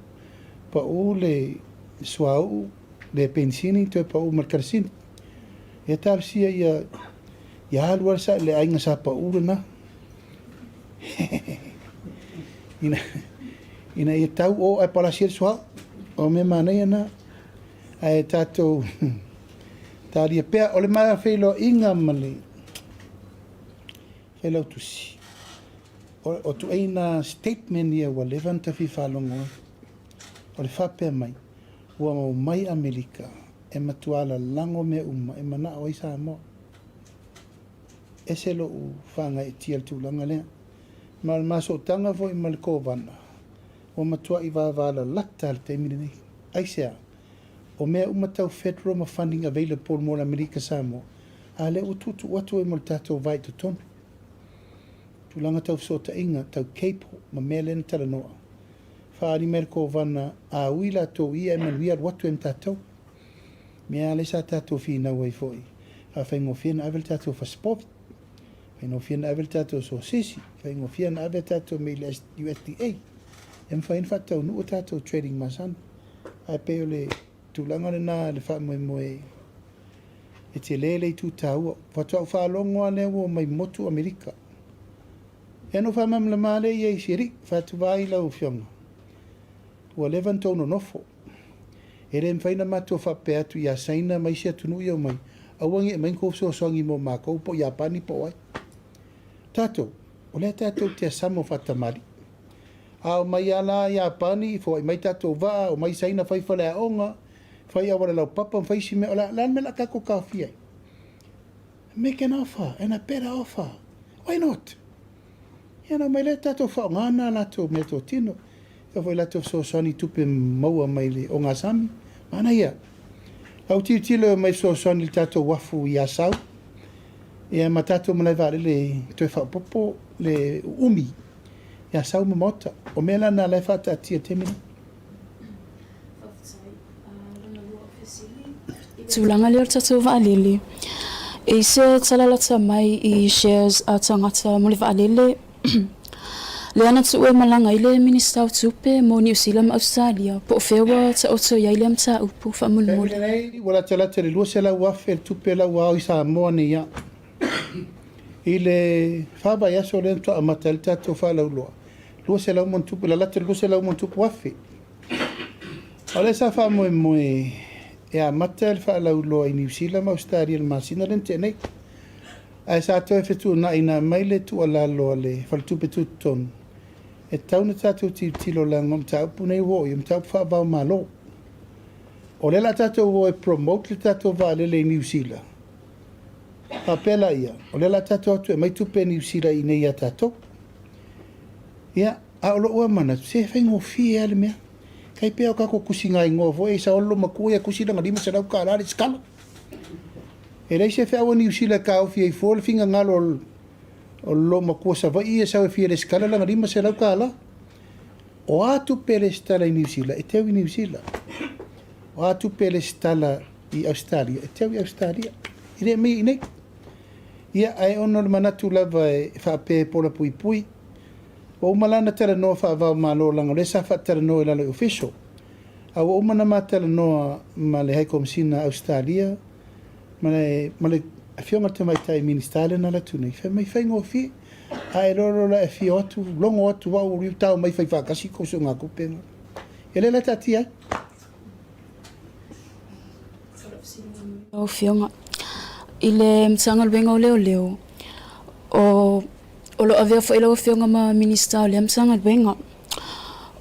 Pa u le suau le pensini to pa u markarsini. E tarsia ia halua sa le ainga sa pa u na. ina ia tau o ai pala sia suau. O me manai ana. Ai tatou taria pea o le mara Feiloaiga ma le Feilotusi. O tu eina statement ia ua levan tafi whalongo. O le whapea mai. Ua mau mai Amerika. E matuala lango me uma. E mana o isa mo. E se lo u whanga I tia tūlanga lea. Ma le maso tanga fo I maliko vana. O matua I wāwala lata al te mire nei. Aisea. O mea umatau federal ma funding available mo le Amerika Samoa. A le ututu watu e mo le tātou vai tu tonu. Tūlanga tau sota inga tau keipo ma mea lena tala noa. Whaari merko vana a uila tō ia e manuia watu e tātou. Mea le sa tātou whina wai foi. A whaingo whina avel tātou whaspovi. Whaingo whina avel tātou so sisi. Whaingo whina avel tātou me le USDA. E mwhain whatau nu o tātou trading masan. Ai peo le tūlanga le nā le wha moe e te lele I tūtāua. Whatau whalongoa le wo mai motu Amerika. E no wha mamla male I ei siri, whatu vai lau fionga. Ua levan tōno nofo. E re mwhaina matua whape atu I a saina mai sia tunu I au mai. Awangi e main kofso songi mo mākou po I a pani po ai. Tātou, o lea tātou te asamo whatamari. Ao mai ala I a pani, fo I mai tātou waa, o mai saina whaifale a onga, whai awara lau papa, whaisi me, o la lan me la kako kawhia. Make an offer, and a better offer. Why not? Ia mai le tātou whaongana lato me tō tino. Ia whai lato so sani tupe maua mai le o ngā sami. Mana ia. Au tilo mai so sani tātou wafu I a sau. Ia ma tātou malai vare le toi whapopo le umi. Ia sau mamota. O mea lana lai whata atia temina. Tūlanga leo tatou waalele. E se talalata mai I shares a tangata mo le waalele. Le ana tu e malanga ile minister tupe mo New Zealand Australia. Po fewa ta oto ya ile mta upu fa mulmul. Wala talata le lua se la wafe tupe la wao isa moa ni ya. Ile faba ya so lento amatalta to fa la lua. Lua se la mon tupe la lata lua se la mon tupe wafe. Ole sa fa mo e matal fa la lua I New Zealand Australia ma sina lente nei. Ai sa to e fetu na ina maile tu ala lo le fa tupe tu ton. E tauna tātou tilo la ngom tau punei wo I mtau whabau malo. O le la tātou wo e promote le tātou waalele I New Zealand. Papela ia. O le la tātou atu e mai tupe New Zealand I nei a tātou. Ia, a olo ua mana, se whaingo fie ale mea. Kai pēo kako kusinga I ngō e sa olo makua ia kusina ngadima sa rau ka arare skala. E rei se whaua New Zealand ka au fie I fōle finga ngalo o lo makua sa vai ia sa fie le skala langa rima se rau ka ala. O atu pele stala I New Zealand, e teu I New Zealand. O atu pele stala I Australia, e teu I Australia. I re mi nei. Ia ai ono le manatu lava e whape pola pui pui. O umalana tera noa whaavau malo langa le sa whatera noa I lalo official. A o umana matera noa ma le haiko msina Australia. Ma le Afioga te mai tai ministale na la tune. Fe mai whaingo fi. Ai roro la fio atu, longo atu wau riu tau mai whai whakasi ko so ngā kupenga. E le la tatia? O Fionga. I le mtanga luenga o leo leo. O lo avea whaila o Fionga ma minista o le mtanga luenga.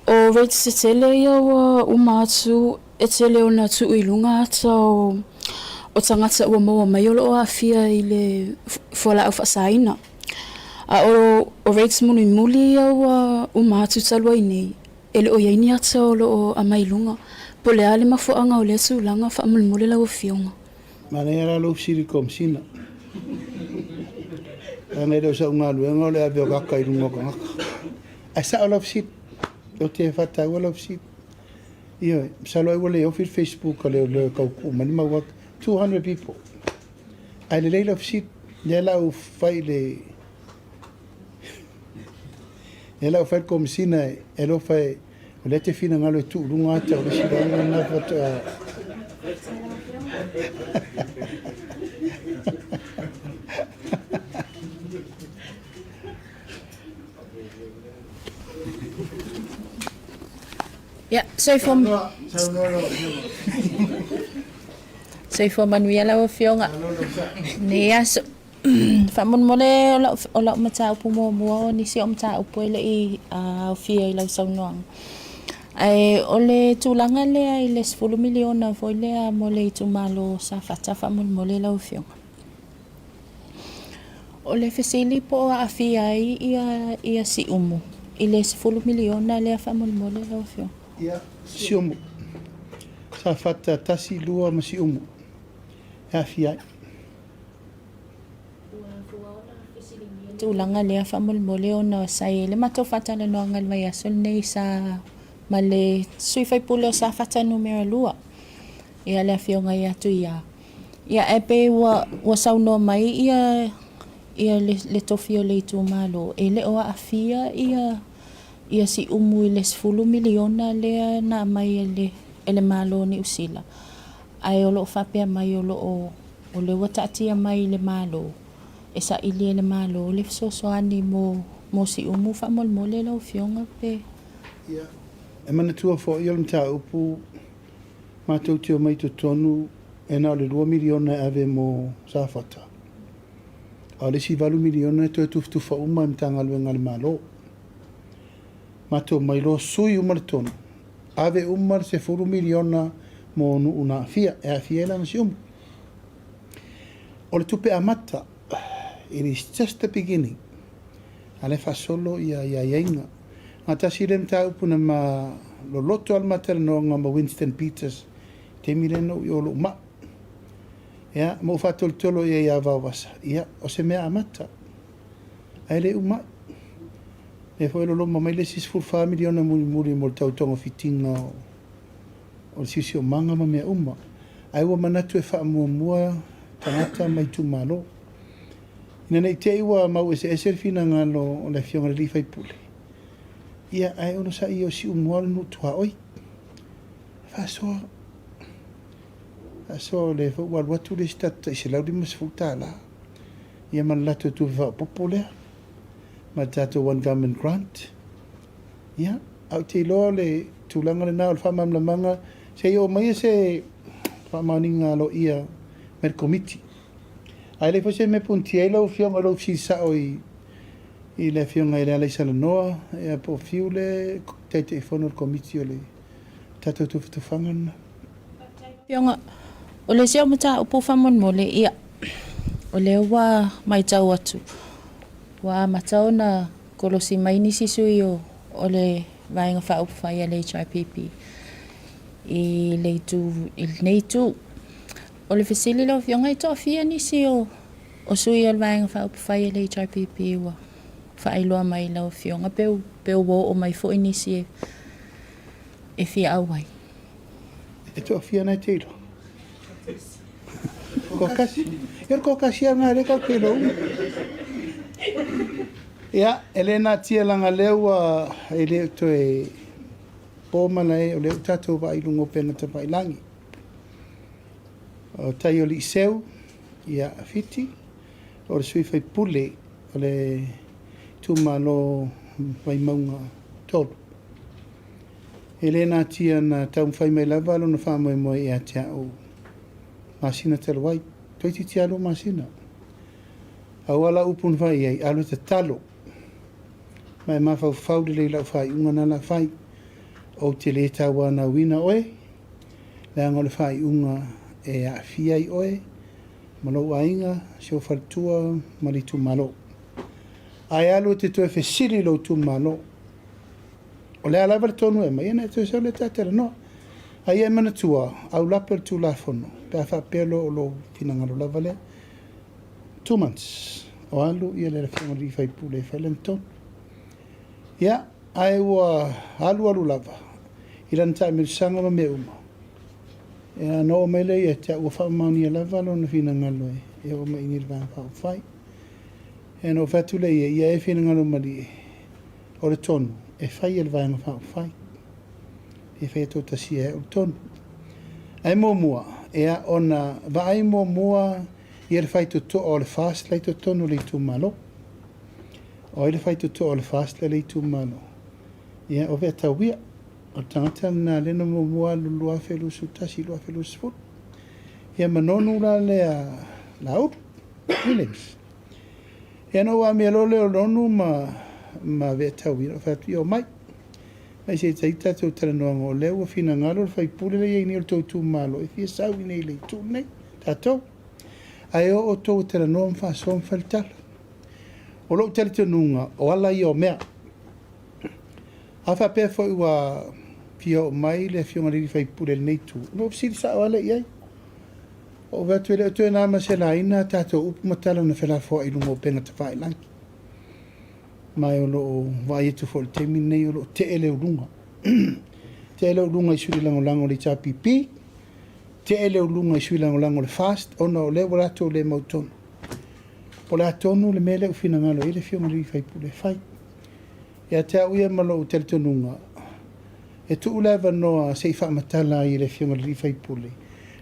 O reit se tele ia wa umatu e tele o na tu ilunga ata o tangata ua maua mai o loo afia I le whala au whaasaina. A o rates munu muli au umatu talua I nei. E le o iaini ata o loo a mailunga. Po le ale mafuanga o le tūlanga whaamulmule lau Fionga. Mana era lo siri komsina. Ana reo sa unga luenga o le Afioga Ile Rungo kangaka. A sa o lau sit. O te whata ua lau sit. Ia, sa loa ua le ofir Facebook o le kauku. Mani maua 200 people. Ai le leila sit. Le lau whai le... E lau whai komsina e lo whai o le te whina ngalo e tu runga ata o le siranga na whata. Ja, so for manuela o Fionga. Nea so famon mole o la mata upu mo ni si o mata upu ele I a fia I la saunoang. Ai ole tulanga le ai le 10 miliona foi le a mole I tumalo sa fata famon mole la o Fionga. Ole fesili po a fia ia si umu. Ile 10 miliona le a famon mole la o Fionga. Ia, si umu. Sa fata tasi lua ma si umu. A fia. Tulanga le whamulmole o na sai le mato whata le noa ngal mai aso nei sa male sui whai pule o sa whata numera lua. Ia le Afioga I atu ia. Ia epe wa sau noa mai ia le tofi o le I tu malo. E le oa afia ia si umu I le 10 miliona lea na mai ele malo ni usila. Ai o lo whapea mai o lo o le watatia mai le malo. E sa ili le malo le soani mo si umu whamolmole lau Fionga pe. Ia. E mana tua fo I olum tā upu mātou tio mai tu tonu e nā le 2 miliona ave mo sa whata. A le si 2 miliona e toi tuftufa uma im tanga luenga le malo. Mātou mai lo sui uma le tonu. Ave uma se 4 miliona mo nu una fia e a fia langa si umu. O le tupe amata. It is just the beginning. Ale fa solo ia inga. Ata silem ta upuna ma lo loto al mater no ngama Winston Peters. Te mireno yo lo ma. Ya mo fa tolo ia va wasa. Ya o se me amata. Ele uma. E foi lo loma mai le 6 miliona muri mo tautonga fitinga o sisi o manga ma mea uma. Ai ua manatu e wha mua tangata mai tu malo. Ina nei te iwa mau e se fina ngalo o le fionga le Fai Pule. Ia ai ono sa i o si umuala no tua oi. Fasoa le wal watu le stata i se lau di mas futala. Ia man lato tu va popolea. Ma tato one government grant. Ia au te loa le tulanga le nao le whamam la manga. Se i o mai se whamaninga lo ia mer komiti. Ai le fose me punti ai lau fionga lau fisa o i le fionga i le alai salanoa. E a po fiu le teite i fono le komiti o le tato tufangana. Fionga, o le seo mata upo whamon mo le ia. O le wa mai tau atu. Wa matau na kolosi mai nisi sui o le vaenga wha upo whai le HIPP. I le nei tu. O le fesili lau fionga i toa fia nisi o sui o le vaenga wha upo whai le HIPP wa. Whaailoa mai lau fionga peu wo o mai fo nisi e fia awai. E toa fia nei teilo. Kokasi. Kokasi a ngā reka kelo. Ia, Elena tia langa lewa e leo to e pōmana e o leo tatou wa ilungo pena te pailangi. O tai o li seu, ia fiti, o le sui Fai Pule, o le tūmalo vai maunga tolu. Elena tia na tau whai mai lava alo na whamoe moe e atia o masina talawai. Toi ti alo masina. Awala upun vai ai alo te talo. Mai mawhau whauri lei lau whai unga nala whai. O te le tawa na wina oe. Le angole whai unga e a fiai oe. Malo ainga, seo whartua, maritu malo. Ai alo te toe whesiri lo tu malo. O le alava le tonu e mai, ena e toe sao le tatera no. Ai e mana tua, au lapa le tu la fono. Pea whapelo o lo finangalo lava lea. 2 months. O alu, ia le rafionga li Fai Pule e whailem tonu. Ia, ai ua alu lava. Ilan tae me sanga ma me uma. Ia no o mele ia te ua whamani a lava lo na finangalo e. Ia o mai nir vang whau whai. Ia no whatule ia e finangalo mali e. O le tonu, e whai e le vang whau whai. E whai to tasia e o tonu. Ai mo mua, ea ona vai mo mua i le whai to o le fast lai to tonu le tu malo. O le whai to o le fast lai tu malo. Ia o vea tauia, o tangata na lena mo mua lulua whelu sutasi, lua whelu sfut. Ia manonu la lea laur, Williams. Ia no wa mea lole o lonu ma vea tauia, o whatu o mai. Mai se taita tau tala noanga o leo, fina ngalo, Fai Pule le iei ni o tau tu malo, e fia sau i nei le tu nei, tatou. Ai o tau tala noanga wha som whaltala. O lo tala tanunga, o ala i o mea. A wha pēr fo ua pia o mai le fionga li Fai Pule le nei tu. No siri sa o ala i ai. O vatu ele o tue nama se la ina, tatou upu matala na whela fo i lungo penga te whai lanki. Mai o lo vai e tu fo te minei o lo te ele ulunga. Te ele ulunga i suri lango le HIPP. Te ele ulunga i suri lango le fast. Ona o le walato le mautonu. Po le atonu le mele u fina ngalo i le fionga li Fai Pule fai. Ia te au ia malo u tele tonunga. E tu uleva noa se i wha matala i le fionga li Fai Pule.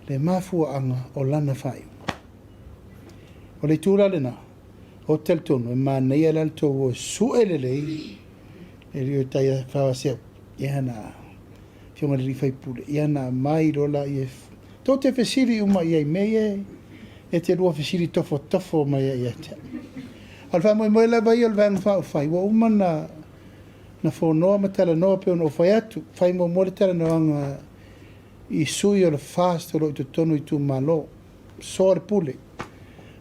Le mafua anga o lana fai. O le tūra le na. O tel tono, e mana ia lalto o suelelei, e rio taia whawaseo, ia na fionga li Fai Pule, ia na mai rola i e... Tō te whesiri uma ia i mei e te rua whesiri tofo mai ia te. Al wha moe lava i al vang whao whai, wa uma na whonoa matala noa peo no whai atu, whai mo mole tala noanga i sui o le fast o lo i tu tono i tu malo, so le pule.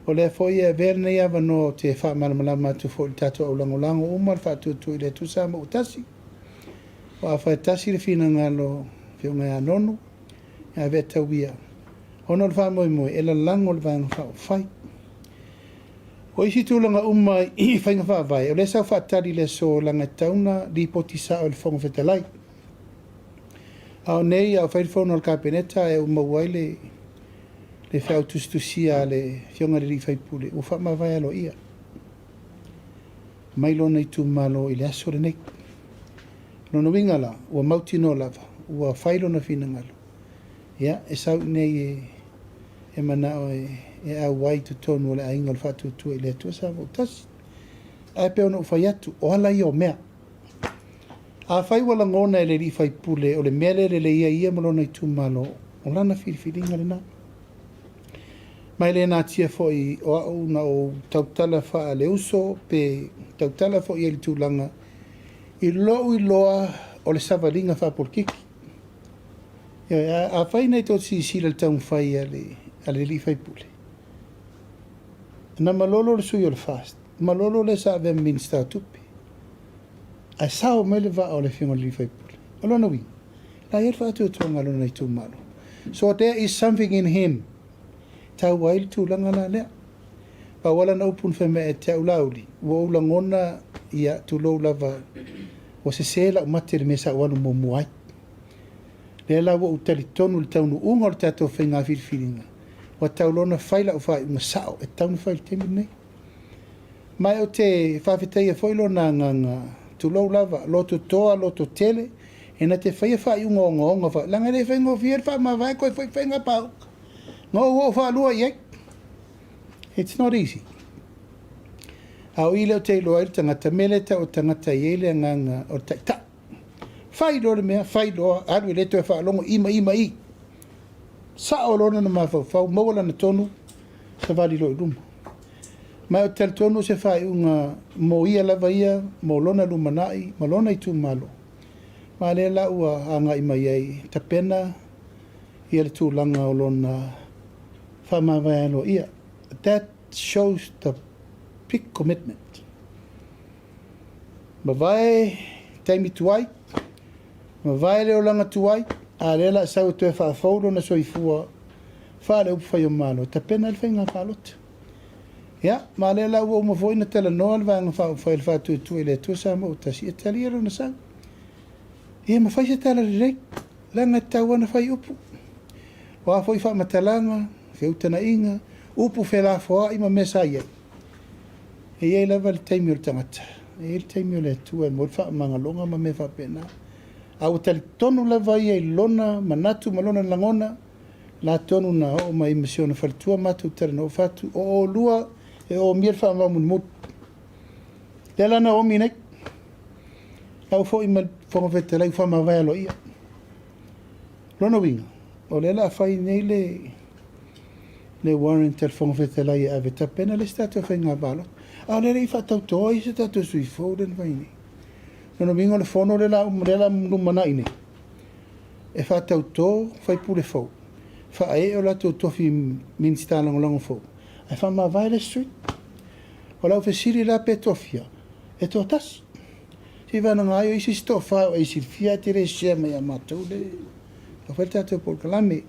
O le foi e verne ia vano te wha malamalama tu fo i tato au langolango umar wha tu i le tu sama utasi. O a whai tasi le fina ngalo fionga ia nonu, ia veta uia. Hono le wha moe moe, e la lango le vanga wha o whai. O isi tūlanga I whainga whaavai, o le sau whaatari le so langa tauna li potisa o le whonga whetalai. Ao nei au whairwhona o le kapeneta e umawai le whiau tustusia le whionga riri whaipule. O wha mawai alo ia. Mai lona I tū malo I le aso le nei. Lona wingala, ua mauti no lava, ua whailona whina ngalo. Ia, e sau nei e manao e au wai tu tonu o le ainga le whatu tu I le atua sa mo tasi. A pe ona whai atu, o hala I o mea. A whai wala ngona e le ri whai pule o le mele le ia malona I tū malo, o lana whiriwhiringa le nā. Mai le nā tia fwoi o au na o tautala wha le uso, pe tautala fwoi e li tūlanga, I loa o le savalinga wha polkiki. A whai nei tō si le taun whai a le ri whai pule. Na malolo le sui o le fast, malolo le sa ave minsta tupi. A sao mai le va o le whionga le ri whai pule. Alona wing. La ier wha atu tuanga alona I tū malo. So there is something in him. Tau waili tūlanga la lea. Pa wala na upun wheme e te ulauli. Ua ula ngona ia tūlou lava o se sela o mate le mesa wanu mo muai. Le la ua utali tonu le taunu unga o le tato whainga whiriwhiringa. Wa taulona whaila o whai unga sao e taunu whaile temi nei. Mai o te whawhitai e whailona nganga tūlou lava loto toa, loto tele, e na te whaia whai unga o ngonga whai. Langa le whainga o whier whai ma vai koe whainga pau. Ngō ua wha lua iei. It's not easy. Au ile o te iloa ili tangata meleta o tangata iele nganga o taita. Whai loa le mea, whai loa, aru ile to e wha longo ima I. Sa o lona na mawhau, mawala na tonu, sa wali lo I luma. Mai o tel tonu se whai unga mo ia lava ia, mo lona lumanai, ma lona I tū malo. Ma le la ua anga ima iei, tapena, ia le tūlanga o lona whamawaiano ia. That shows the big commitment. Mawai taimi tuai, mawai leo langa tuai, a lela sau tue whaafaulo na soifua, whaale upu whai o malo, tapena le whainga whaalota. Ia, ma lela ua umavoi na tala noa le vanga whai le whātua tue le tua sa mo utasi, e tali ero na sang. Ia mawhai se tala rirei, langa tauana whai upu. Wa foi wha matalanga, whiutana inga, upu whela whoa ima mesa ia. E iei lava le taimi o le tangata. E le taimi o le atua e mo wha mangalonga ma me wha pena. A o tali tonu lava ia I lona, manatu, malona langona, la tonu na o mai misiona whalitua matu tala no whatu, o lua e o mir wha mamun mut. Le lana o minek, au fo ima whonga whete lai wha mawai alo ia. Lona winga. O le la whai nei le warrant tel whonga whetelai ave tapena le statu whainga balo. A le rei whatautoi se tatu sui fōden whai nei. Nono mingo le whono le la numana ine. E whatauto whai pule fō. Wha e o la tō tofi minsta lango fō. E wha ma vai le street. O lau whesiri la pe tofia. E tō tasi. Si vana ngai o isi sto whai o isi fia te re sea mai a matou le. O whai tātou por kalame.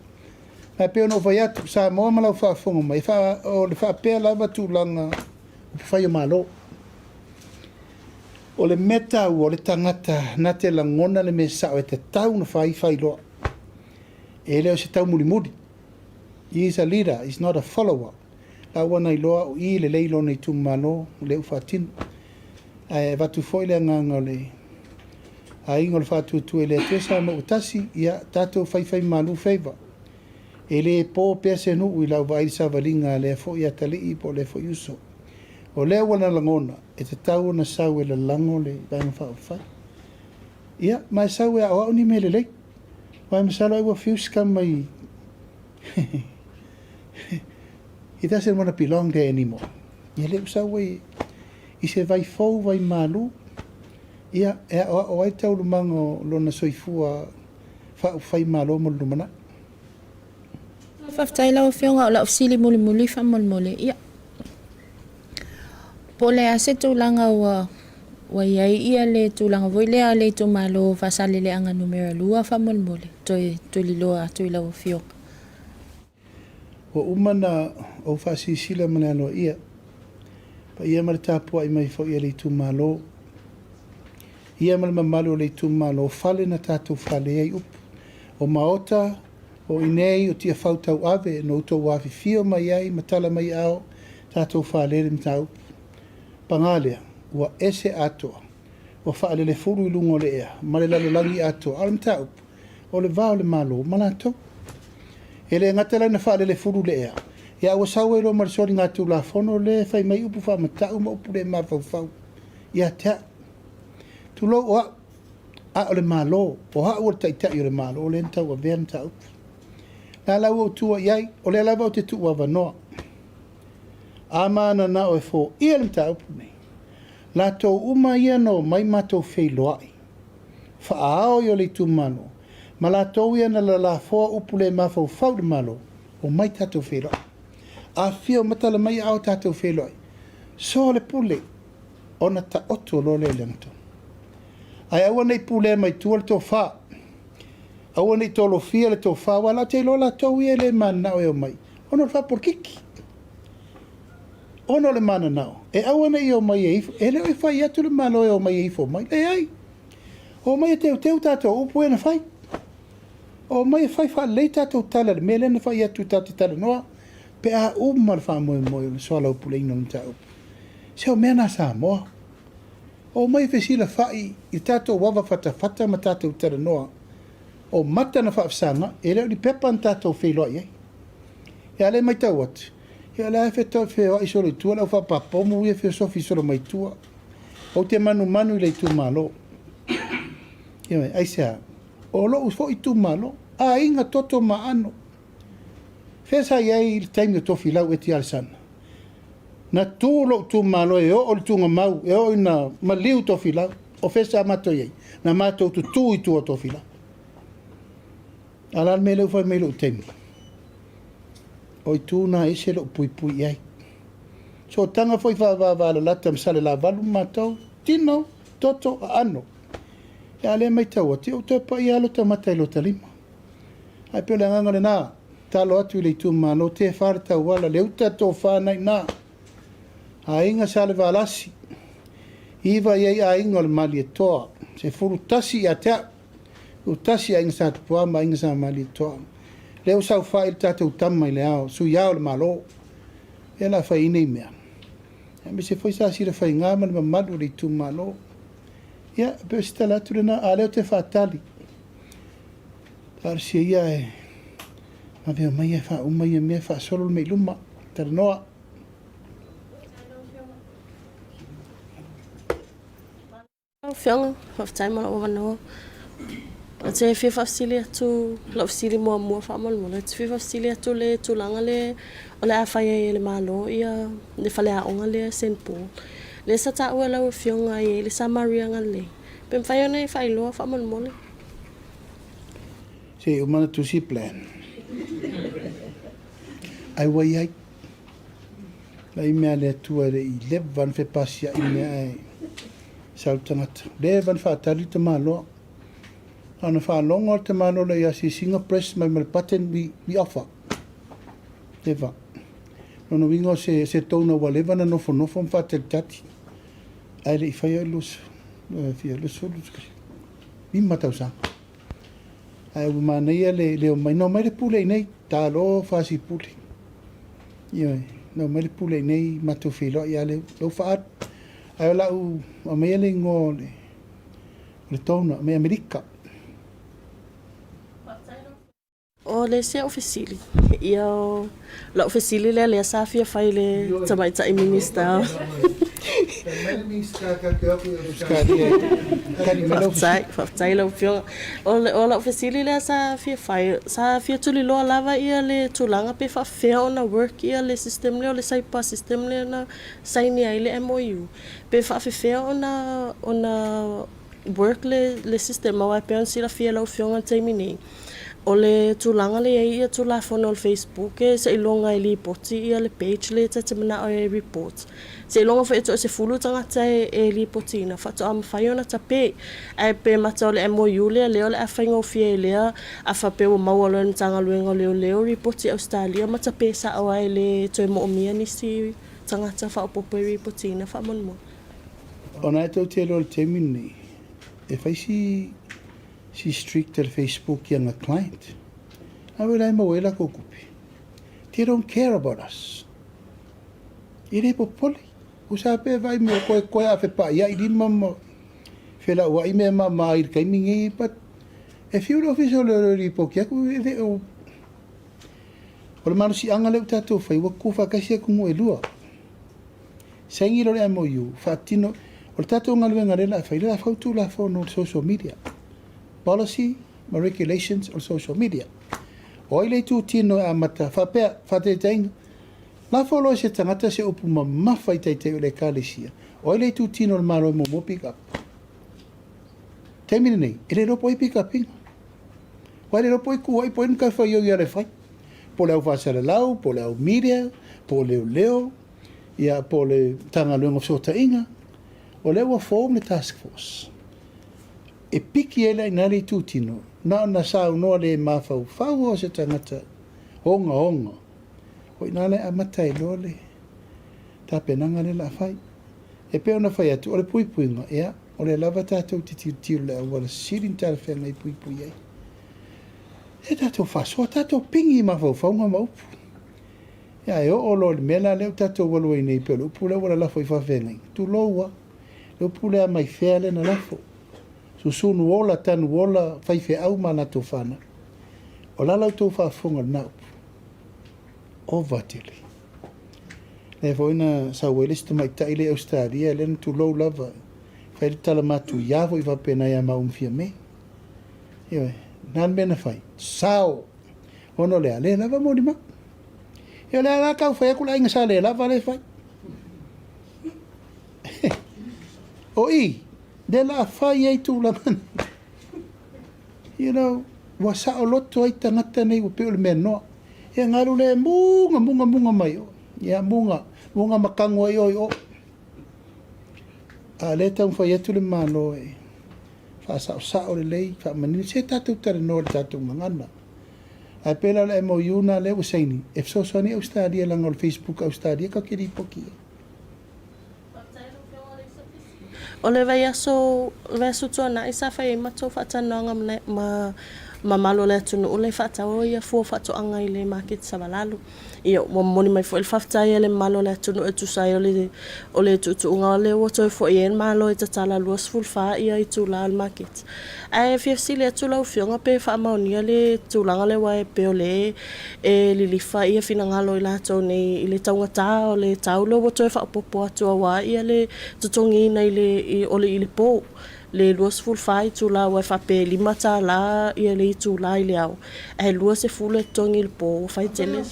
Mai peo no whai atu, sa moa malau wha whonga mai, o le wha pēa lava tūlanga o whai o malo. O le meta o le tangata na te langona le mesa o e te tau na whai loa. E leo se tau muri muri. He is a leader, he's not a follower. La wana I loa o I le leilo nei tu malo, le uwhatinu. E watu foi le nganga le a ingo le whātua tu e le tesa ma utasi ia tātou whai malu whaiva. E le pō pēr se nuu I lau vai sa valinga le fo ia tali I po le fo yuso. O lea wana langona e te tau na sau e le lango le vainga whao whai. Ia, mai sau e awa uni me le lei. Wai masalo ai wa fiuska mai. It doesn't want to belong there anymore. Ia le usau e I se vai fau vai malu. Ia, e o ai tau lumango lona soifua whai malo mo lumana. Whaftai lau whionga o lau sili muli whamolmole, ia. Po le ase tūlanga wa iai ia le tūlanga voi lea le tū malo whasale le anga numera lua whamolmole, toi liloa toi lau whionga. O umana o whasisila mana no ia. Pa ia ma le tāpua i mai fo ia le tu malo. Ia ma le mamalu le tu malo fale na tātou fale ai upu. O maota, o inei, o tia whautau ave, no uto wafi fio mai ai, matala mai ao, tātou fale le mta upu. Pangalea, ua ese atoa, o whaale le furu i lungo le ea, ma le lalolangi atoa, ala mta upu, o le vao le malo, malato. Ele ngatala na whaale le furu le ea. Ia ua sawe lo marisori ngatu la fono le fai mai upu wha matau ma upu le mawhau. Ia tea. Tulo oa, a o le malo, o ha ua taitai o le malo, o le ntau a vea mta upu. Nā lau au tua iai, o le alawa o te tua wanoa. Amana na o e fo, ia le mta upu nei. La tau uma ia no mai matou Feiloaiga. Whaao i o le tumano. Ma la tau ia na la foa upu le mawhau fau le malo, o mai tatou Feiloaiga. A fio matala mai ao tatou Feiloaiga. So le pule, o na ta oto lo le lento. Ai aua nei pule mai tua le tō wha. Aua nei tolo fia le tō wha, wala te lola tau ia le mana o mai. Ono le wha por kiki. Ono le mana nao. E aua nei o mai e ifo. E leo e whai atu le mana o mai e ifo mai. E ai. O mai e teu tātou upu e na whai. O mai e whai wha lei tātou tala le mele na whai atu tātou tala noa. Pe a uma le wha moe moe le soala upu le ino le tā upu. Se o mea nā sā moa. O mai whesila whai i tātou wawa whata ma tātou tala noa. O mata na whaafsanga, e leo ni pepa an tātou Feiloaiga. E ale mai tau atu. E ale e whetau wheo i solo i tua, lau whapapomu i e wheo sofi solo mai tua. O te manu i le tu malo. E mai, aisea, o lo ufo i tu malo, a inga toto ma ano. Whesa iai i taimi o tofi lau e ti alsana. Na tū lo tu malo e o le tunga mau, e o ina maliu tofi lau, o whesa mato iai. Na mato tu tū i tua tofi lau. Alal me leu fai me lo temi. O i tūna e se lo pui iai. So tanga foi fa la lata msale la valu matau, tino, toto, ano. E ale mai tau ati, o te pa i alo ta mata ilo talima. Ai pio le nganga le nā, talo atu i le tu malo, te whare tau wala, le uta tō whānai nā. A inga sale valasi. Iwa iei a inga le mali e toa. Se furu tasi i a tea. O tasi a inga sa tupua ma inga sa mali toa. Leo sau whaile tātou tama i le ao, su iao le malo. E la whai inei mea. E me se foi sa sira whai ngā mani ma madu le tu malo. Ia, peo si tala atu le nā, a leo te whaatali. Tarsia ia e, ma veo mai e wha umai e mea wha solo le mei luma. Tara noa. Fianga, whaftaima o wanoa. A te whia whafsili atu, la whasili mua whaamalu. Te whia whafsili atu le tūlanga le, o le a whaia le malo ia, le whale a onga le St. Paul. Le sa ta ua lau whionga i le Samaria nga le. Pem whaia nei whailoa whaamalu mole. Se umana tusi plan. Ai wai ai. Lai mea le atua le i levan whe pasia i mea ai. Sau tangata. Le van whaatari te malo. Ana whaalonga te malo le ia si singa press mai mal paten mi offer. Leva. Nono wingo se tona wa leva na nofo mwhatel tati. Ai le i whaia lusu. Fia lusu. Mi matau sa. Ai u manaia le o mai no mai le pule nei. Tā lo whasi pule. Ioi. No mai le pule nei matu whilo ia le whaat. Ai la u a mea le ngō le tōna, me Amerika. O le sea ofisili. Ia o la ofisili le sa fia whai le tamaita i minista. Whaftai lau whionga. O la ofisili le sa fia whai. Sa fia tuli loa lava ia le tūlanga pe whawhea o na work ia le system le o le saipa system le na saini ai le MOU. Pe whawhea o na work le system au ai peon sila fia lau whionga taimi nei. O le tūlanga le ia tūlafona o le Facebook e se ilonga i li poti ia le page le tatamana o e report. Se ilonga fa eto se fulu tangata e li poti na fato am whaiona tape ai pe mata o le MOU le leo le awhainga o fia lea a whape o maualo na tanga luenga leo repoti Australia mata pe sa o ai le toi mo o mia nisi tangata whaopoperi po tina whamonmo. Ona e tau te alo le temi nei. E whai si strict le Facebook yang a client. Awe lai mawela ko kupi. They don't care about us. Ire po poli. Usa pe vai mo koe a whepa ia i lima mo. Whela ua i mea ma i kaimingi, but e fiu lo fiso le ripo kia ku e ve o. O le manu si anga leu tatou whai wa kufa kasi aku mo e lua. Saingi lo le MOU, whaatino, o le tatou ngalue ngarela whai la whautu la whono social media. Policy, ma regulations on social media. O ile tu tino a mata, whapea, whate tainga. La wholo se tangata se upu ma mawhai teitei o le kālesia. O ile tu tino le maro mo pick up. Temine nei, ele ropo i pick up inga. Wa ele ropo i kua i poin ka whai o i ale whai. Po leo whasara lau, po leo media, po leo, ia po le tanga luenga sota inga. O leo a form le task force. E piki ele i nari tu tino. Na sao noa le mawhau. Whau o se tangata. Honga. Hoi nale a matai loa le. Ta penanga le la whai. E peo na whai atu. O le puipuinga. Ea. O le lava tātou titiru le awala. Sirin tala whenga i puipui ei. E tātou whasoa. Tātou pingi mawhau. Whaunga maupu. Ea e o lo le mela leo tātou walua i nei peo. Le upu leo wala lafo i whawhenga. Tu loua. Le upu lea mai whea le na lafo. Susunu ola tanu ola whaife au mana tō whana. O lalau tō whaafonga nau. O vatele. Le voina sa welista mai taile Australia len tu low lava. Whaere tala matu iavo i wapena ia maumfia me. Iwe, nan mena whai. Sao. Ono lea le lava mori ma. Iwe lea la kau whai akula inga sa le lava le whai. O i. De la whai ei tū la man. You know, wa sa o loto ai tangata nei wa peo le mea noa. Ia ngaru le munga mai o. Ia munga makango ai oi o. A le tau whai etu le mano e. Wha sa o le lei, wha manini. Se tātou tara noa le tātou mangana. A pela le MOU na le wasaini. E fso soani Australia langa o le Facebook Australia ka kiri poki. O le vai aso tōna i sa whai mato whaatanoanga ma malo le tunu o le whaatao ia fua whaatoanga i le market sa walalu. Ia moni mai fo il whaftai e le malo le tunu e tusai o le tutuunga o le wato e fo i en malo e tatala luas fulfa ia i tula al market. A e fiafsi le tula u fionga pe whaamaunia le tulanga le wae pe o le e lilifa ia finangalo i lato nei i le taungata o le taulo wato e whaapopo atua wa ia le tutongi na i le po. Le luas fulfa i tula wai whape lima ta la ia le i tula i le au. E luas e fule tongi il po whai tele.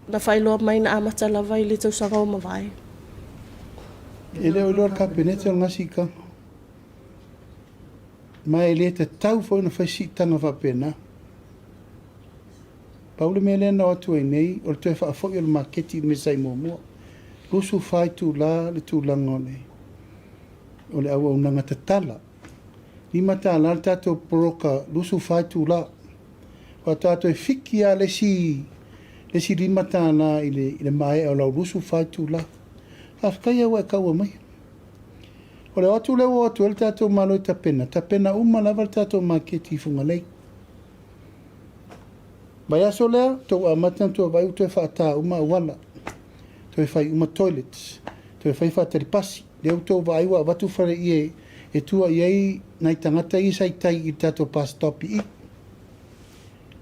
Na whailoa mai na amata lava i le tausanga o mawai. E leo lor kabinete o ngasi ka. Mai le te tau fo na whaisi tanga whapena. Paule me le na atu e nei, o le tue whaafoi o le maketi me sai mua. Lusu whai tu la le tu langa nei. O le awa unanga te tala. Lima ta la tato poroka lusu whai tu la. O tato e whiki a le si lima ta na i le mai o lau lusu whai tu la. Hafkai awa e kaua mai. O le atu leo atu e le tato malo i tapena. Tapena uma lava le tato maketi funga lei. Bai aso lea, tau a matan tua vai uto e whaata uma wala. To e whai uma toilets. To e whai whaatari pasi. Leo tau vai wa watu whare i e tua iei nai tangata i sai tai i tato pas topi i.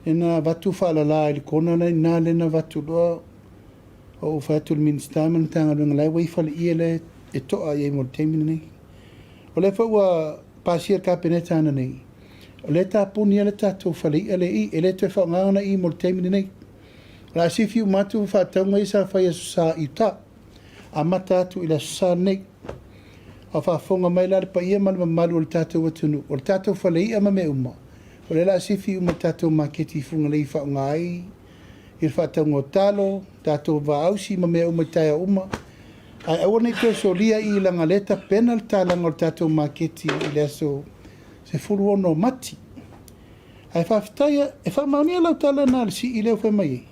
E na watu whaalala i kona nei nā lena watu loa o whaiatu le ministaman tanga runga lai wai whale i ele e toa iei mo teimina nei. O le whaua pasia kapeneta ana nei. O le tāpuni ele tato whale i ele i ele te whaangana i mo teimina nei. La sifiu matu whaataunga i sa whai asu sa i ta. A mata atu i la sa nei. A whaafonga mai la pa ia mana malu o le tātou atunu. O le tātou whale i ama me uma. O le la sifi uma tātou maketi funga lei whaunga ai. I le whaataunga o talo, tātou wa ausi ma me uma taia uma. Ai awa nei koe so lia i langa leta pena le tālanga o le tātou maketi i le aso se furu ono mati. Ai whaafitaia, e whaamaunia lau tala nā le si i leo whai mai.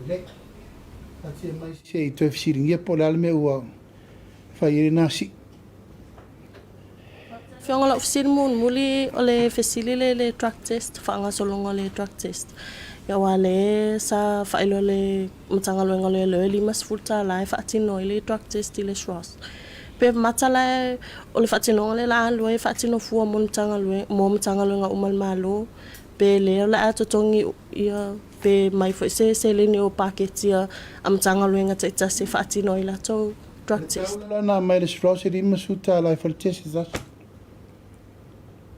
le. Ati mai se to fisiringia po le alme ua whai nasi. Whionga la ofisiri muli o le fesili le drug test, whaanga solonga le drug test. Ia wale sa whaelo le matangaloenga le early mas futa lai whaatino le drug test i le SROS. Pe matala o le whaatino le la alue whaatino fua mo matangaloenga umal malo. Pe leo la atotongi ia pe mai fo se le ni o paketia am matangaloenga taita se whaatino i la tau drug test. Taula na mai le SROS i masuta lai for test is that.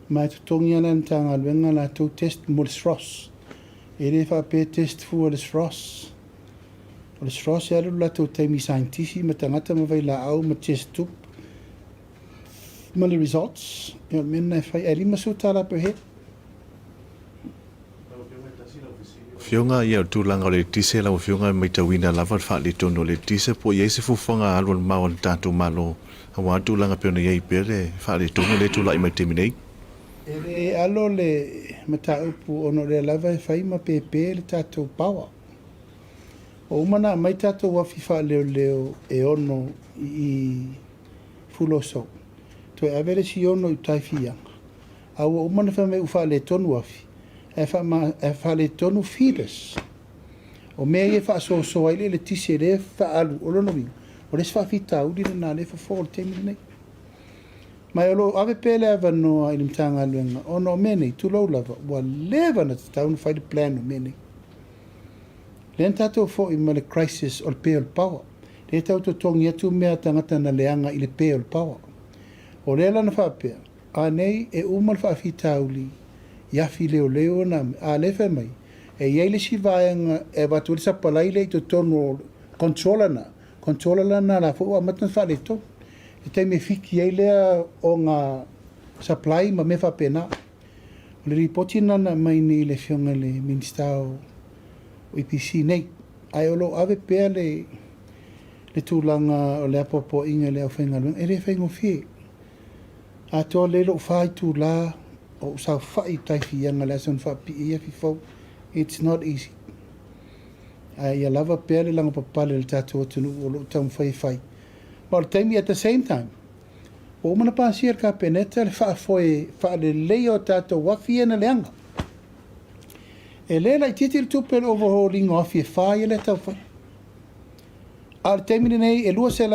Mai tongi ana matangaloenga la tau test mo le SROS. Ele fa pe test fu le SROS. Le SROS ya la tau taimi scientisi matangata ma vai la au ma test tup. Ma le results. Ia mena fai ali masuta la pe he. Whionga ia tūlanga o le tise la whionga mai tawina lava wha le tono le tise po iei se fuwhanga alwan mawa le tātou malo hawa tūlanga peona iei pere wha le tono le tūla i mai teminei. E alo le mata upu ono le lava e whai ma pepe le tātou pawa. O umana mai tātou wafi wha leo e ono i fulo so. To e avere si ono i taifianga. Au umana wha me ufa le tonu wafi. E wha le tonu feeders. O mea e wha so aile le tisi le wha alu olono wingu. O les wha fita udi na le wha fōl temi nei. Mai olo ave pele ava no i limtanga aluenga. Ono mene tu lau lava. Wa leva na taunu whai de plan o mene. Len tatou fo i ma le crisis o le peo le pawa. Le tau to tongi atu mea tangata na leanga i le peo le pawa. O le lana whapea. A nei e umal wha fita uli. Iafi leo na a lefe mai. E iei si vaenga e watu le sapalai le to tono controla na la fo amatan fa le to. E te me fiki iei lea o ngā supply ma me fa pena. O le ripoti nana mai ni le fionga le ministao o IPC nei. Ai olo ave pea le tūlanga o le apopo inga le au whainga luenga. E re whaingo fie. A toa le lo whai tūla o sa fai taifi anga le ason fa pi ia fi fo. It's not easy. Ia lava pea le langa papale le tātou atunu o lo tau fai. But taimi at the same time. O mana pāsier ka peneta le wha le leo tātou wafi ena leanga. E le lai titil tupel overhauling wafi e whai e le tau whai. A le taimi nei e lua se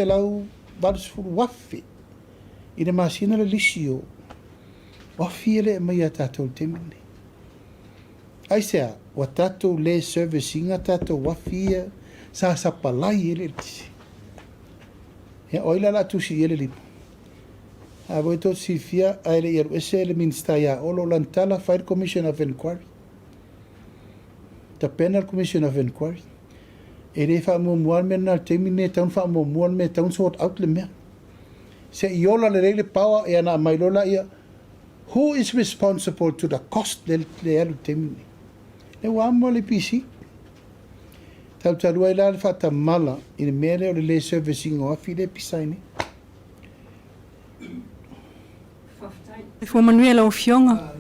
lau vadusfuru wafi. I le masina le lisio. Wafi ele mai a tātou temine. Ai sea, wa tātou le servicinga tātou wafia sa sapalai ele tisi. Ia oila la tusi ele lipo. A voi tot si fia a ele iero ese ele minsta ia olo lantala Fire Commission of Inquiry. The Penal Commission of Inquiry. Ele fa mo mual mena temine taun fa mo mual me taun sort out le mea. Se iola le power e ana mailola ia. Who is responsible to the cost le alu temine? Le wamo le PC. Tauta'i Ile fata mala i le mere o le servicing o afi le pisaini. E fu manuela o fionga.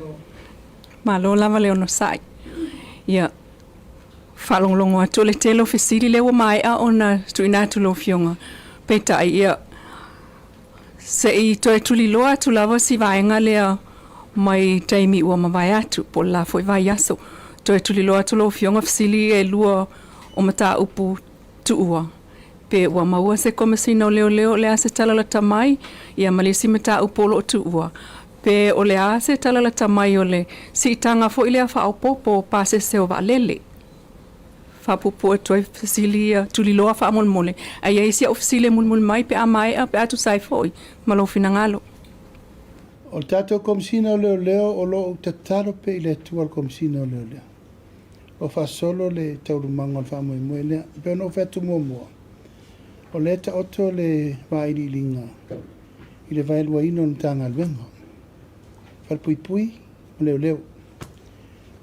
Ma lo lava le ono sai. Ia. Falonglongo atu le telo fesiri le wa mai a ona tuina tu lo fionga. Peta ia. Se i toi tuli loa tu lava si vaenga lea mai taimi ua mawai atu po la foi vai aso. Toi tuli loa tu lo fionga fesili e lua o mata upu tu ua. Pe ua maua se komisina o leo le ase tala la tamai ia malisi mata upu lo tu ua. Pe o le ase tala la tamai o le si tanga fo ilea fa au popo pase se o va lele. Fa popo e toi fesili tuli loa fa amolmole. Ai isi o fesili mulmul mai pe a mai a pe atu sai foi. Malo finangalo. O tātou komisina o leo o lo tataro pe ile tua komisina o leo. O fa solo le taurumanga o fa moe lea. Pe no fetu mua. O le ta oto le vairi linga. I le vailua ino na tanga luenga. Fal pui o leo.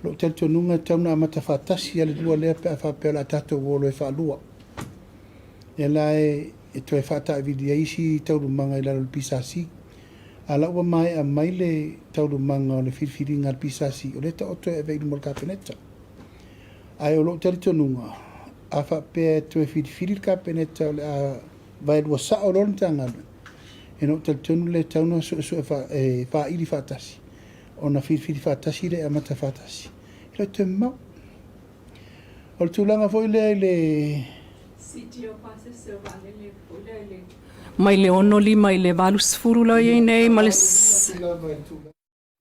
Lo telto nunga tauna amata fatasi ale lua lea pe a fa pe la tātou wolo e fa lua. E la e to e fata vidia isi taurumanga i la pisasi. Ala ua mai a mai le taurumanga o le firfiringa pisasi. O le ta oto e veilu mo le kapeneta. Ai o lo tali tonunga. A fa pe tu fili ka peneta a vai do sa o lon tanga. E no tali tonu le tauna so fa ili fatasi. Ona fili fatasi le amata fatasi. Ilo te mau. O le tūlanga foi le Mai le ono li, mai le valu sfuru la i nei, ma le...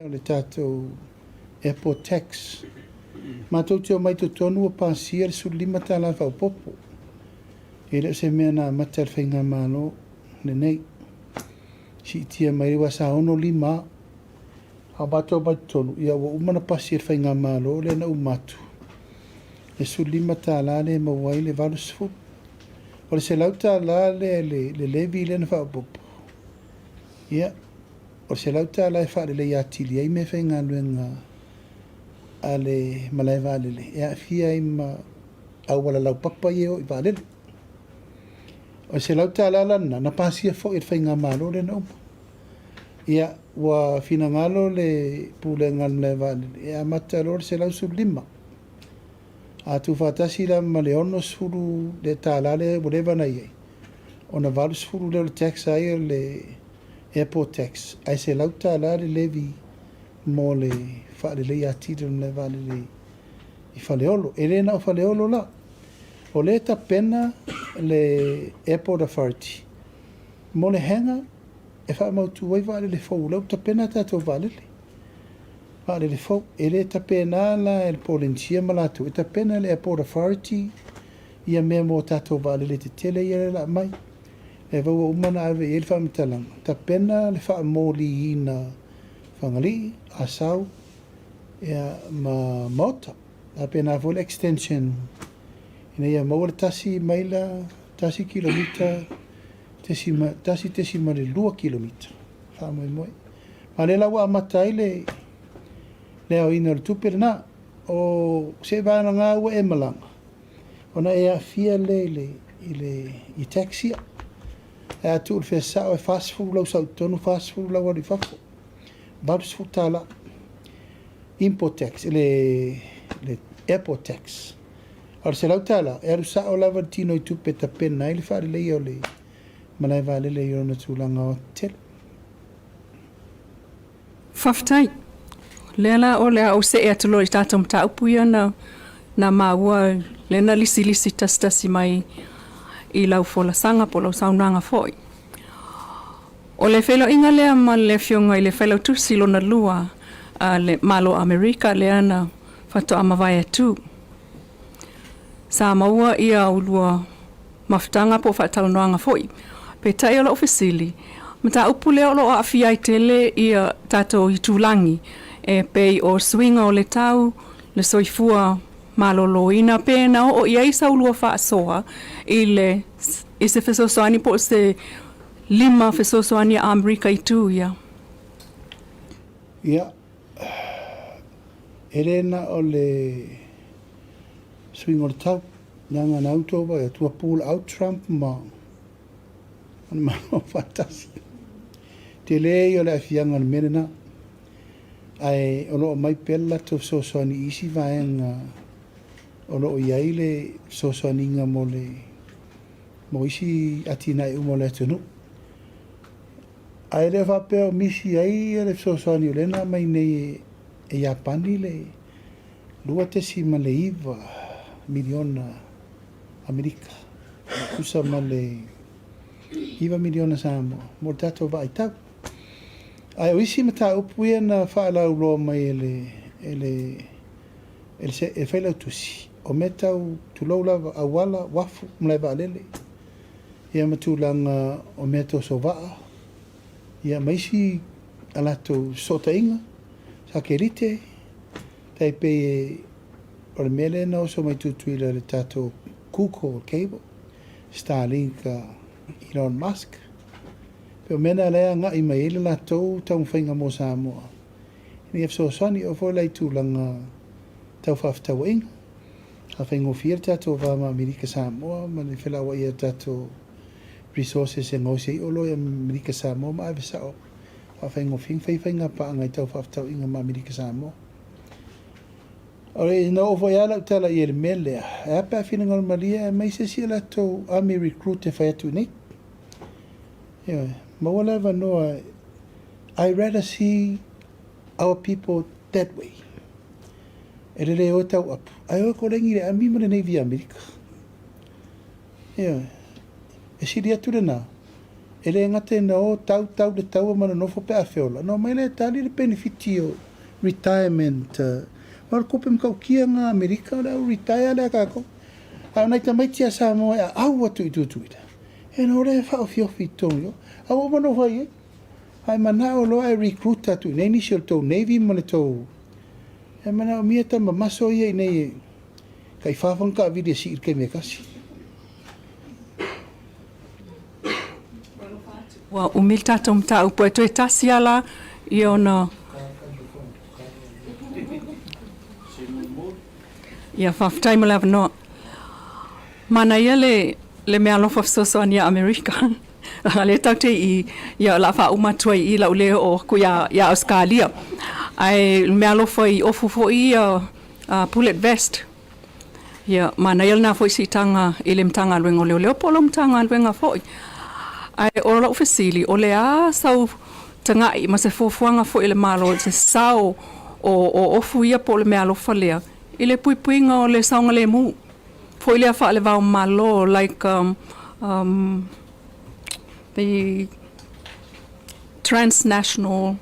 le tātou airport tax. Mātou teo mai to tonu o pāsia le suru lima tāla whau popo. E leo se mea nā mata le whainga mālo le nei. Si tia mai rewa sa ono lima. A mātou mai tonu. Ia wa umana pasi le whainga mālo le na umatu. Le suru lima tāla le mawai le valu sfuru. O le se lau tāla le levi le na whau popo. Ia. O se lau tāla e wha le iatili. Ai me whainga luenga a le malai vālele. E a fia i ma au wala lau papa i o i vālele. O se lau tāla lana, na pāsia fo i whainga mālo le na uma. Ia, wa fina ngalo le pūle ngal malai vālele. E a mata lor se lau suru lima. A tu whātasi la ma le ono suru le tāla le whatever na iei. O na valu suru le tax ai le airport tax. Ai se lau tāla le levi mo le whaale le atira le vale le i whaleolo. E le na o whaleolo la. O le ta pena le airport authority. Mo le henga e wha mautu wai vale le fau. Lau ta pena tato vale le. Vale le fau. E le ta pena la e le polencia malatu. E ta pena le airport authority ia mea mo tato vale le te tele ia le la mai. E vau umana ave e le wha mitalanga. Ta pena le wha moli ina whangali, asau, ia ma mota. A pena vol extension. Ina ia maua tasi maila, tasi kilomita, tasi ma le 2 kilomita. Wha moi moi. Ma le lawa amatai le au ina le tupere na. O se vana ngā ua e malanga. Ona e a fia i taxia. E a tu le whesao e fast food lau sau tonu, fast food lau ari whako. Babs futala import tax le airport tax. Ar se lau tala e sa o lava tino I tupe ta pena I le whaare lei o le malai vale le I ona tūlanga o tele. Whaftai. Lea o lea o se e atulori tātou mta upuia na maua lena lisi tastasi mai I lau fola sanga po lau saunanga foi. O le Feiloaiga lea ma le Afioga I le Feilotusi lona lua a le malo Amerika le ana whatoa mawai atu. Sa maua ia ulua mafutanga po whatalanoanga foi. Pe tai o la ofisili. Mata upu leo lo a fia I tele ia tato I tūlangi. E pei o swinga o le tau, le soifua maloloina pena o ia isa ulua whaasoa I se fesosoani po se 5 fesosoani a Amerika I tū ia. Ia. Elena o le swinga o le tau. Nanga na autoba e tua pull out Trump ma. Ana ma o fatasi. Te lei o le afianga na menena. Ai o lo mai pella to sosoani isi vaenga. O lo iai le sosoani nga mo isi atina I umo le tunu. Ai le whapeo misi ai le sosoani o lena mai nei e Japani le 2 miliona Amerika. Kusa ma le 1 miliona Samoa. Mo tato vai tau. Ai o isi mata upuia na whaalau roa mai ele Feilotusi. O metau tulau lava awala wafu mlai vaalele. Ia matulanga o meto sovaa. Ia maisi alato sotainga. Sakerite. Taipei o le mele na oso mai tutuila le tato Kuko cable. Starlink Elon Musk. Pe o mena lea nga I mai ele la tau tau whainga mo Samoa. Ni so sani o fo lai tūlanga tau whaaftau inga. A whaingo fia tato wama Amerika Samoa, ma le whilawa ia tato resources e ngausi o loa Amerika Samoa ma ave sao. A whaingo whainga pa ngai tau whaaftau inga ma Amerika Samoa. O e na o foi ala utala i ele mele. E apa a whina ngal malia mai se si ala tau army recruit e whai atu nei. Ma wala noa, I rather see our people that way. E le o tau apu. Ai o ko rengi le ami mana nei via Amerika. E siri atu le nā. E le ngate na o tau le tau mana nofo pe a whiola. No mai le tali le benefiti o retirement. Wala kope mkau kia ngā Amerika o le au retire le a kako. Au nai ta maitia sa moe a au atu i tutuita. E no le whao whiofi tongo. Au o mano whai e. Ai mana o loa e recruit atu. Nei nisi o tau Navy mana tau. E mana o mia ta mamaso ia i nei e. Kai whawhang ka vidia si irkei me kasi. Wa umil tātou mta upo e toi tasi ala i ona ia whawhtai mo lawa noa. Mana ia le mea lofa soso ania Amerika. Le Tauta'i ia la wha umatua i lau leo o ku ia Australia. Ai mea lofa i ofu fo i bullet vest. Ia mana ia na fo i si tanga i le mtanga luenga leo polo mtanga luenga fo i. Ai o lau fesili o le a sau tangai ma se fofuanga fo i le malo se sau o ofu ia po le mea lofa lea. I le puipuinga o le saunga le mu. Fo i lea wha le vau malo like the transnational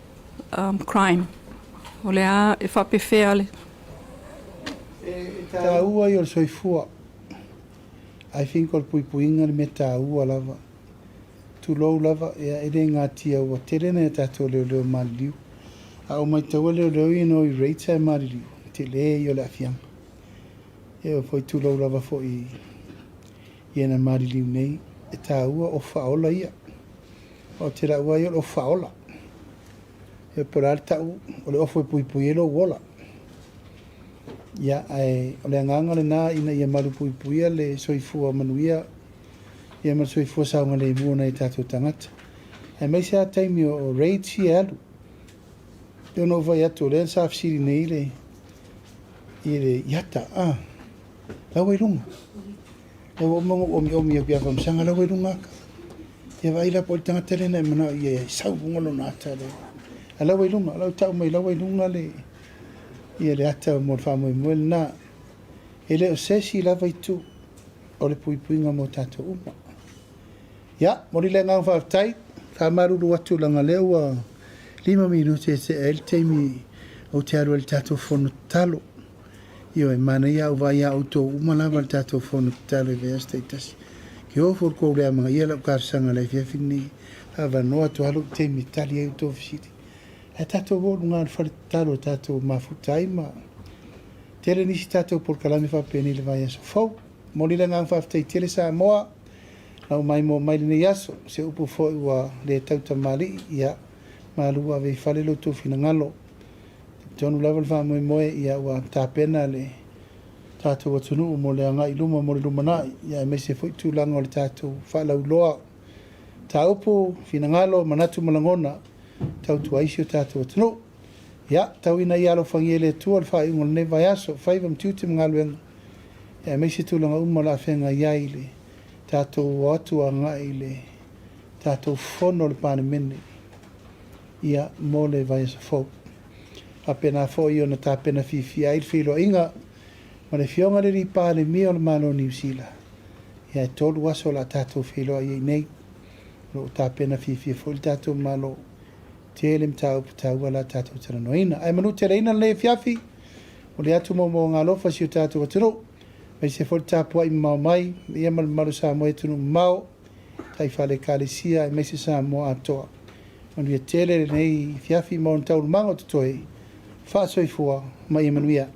crime. O le a e wha pewhea le. Tā ua i o le soifua. I think o le puipuinga le me tā ua lava. Tulou lava e re ngā tia ua terena e tātou leo maliliu. A o mai taua leo i no i reita e maliliu. Te le i o le afianga. E o foi tulou lava fo i ena maliliu nei. E tā ua o whaola ia. O te ra ua i o whaola. E porare tau o le ofo e puipui e lo wola. Ia o le anganga le nā ina ia maru puipuia le soifua manuia. Ia maru soifua saunga le mua na i tātou tangata. E mai se a taimi o raid si e alu. Te ono vai atu le sa afsiri nei i le iata. Lau e runga. Lau o mongo omi a pia whamsanga lau e runga aka. Ia vai la poli tangata le na mana ia sau bungolo na ata le. A lau e runga, lau tau mai lau e runga le. Ia le ata o mor whamoe moel na. E le o sesi lava i tu. O le puipuinga mo tātou uma. Ia, mori le ngā whaftai. Ka maruru atu langa leo 5 minute se el teimi o te aru el tātou whono talo. Io e mana ia o vai au tō umalawa le tātou whono talo e vea staitasi. Ki ofur kou lea mga ia lau kārsanga le fiafini. Hawa noa tu halu teimi tali e uto fisiti. E tātou wōru ngā whare talo tātou mafutai ma. Tere nisi tātou por kalami whapeni le vai aso fau. Mori le ngā whaftai tele sa moa. Nau mai mo mai le yaso. Se upu fo ua le tauta mali ia. Malua ve fale lo tu fina ngalo. Tonu level fa moe ia ua tāpena le tātou atunu mo le anga iluma mo le lumana. Ia me se foi tu langa o le tātou whalau loa. Tā upu fina ngalo manatu malangona. Tautu aisi o tātou atunu. Ia, tau ina i alo whangiele tua le whai ungol ne vai aso. Whaivam tiutim ngaluenga. Ia me se tu langa umala whenga iai le. Tātou atu a ngai le. Tātou whono le pāne mene. Ia mo le vai aso fau. A pena fo i ona tā pena fifi ai Feiloaiga. Ma le fionga le ri Palemia o le malo New Zealand. Ia e tolu aso la tātou Feiloaiga i nei. Lo tā pena fifi fo le tātou malo. Tele mtau putau la tātou tera noina. Ai manu tera ina le fiafi. O le atu mo ngā lofa si o tātou atunu. Mai se fo le tāpua i mau mai. Ia malu sa mo e tunu mau. Tai whale kālesia. Mai se sa mo atoa. Manu ia tele nei fiafi mo ntau mango tutoe. Fa soifua mai manuia.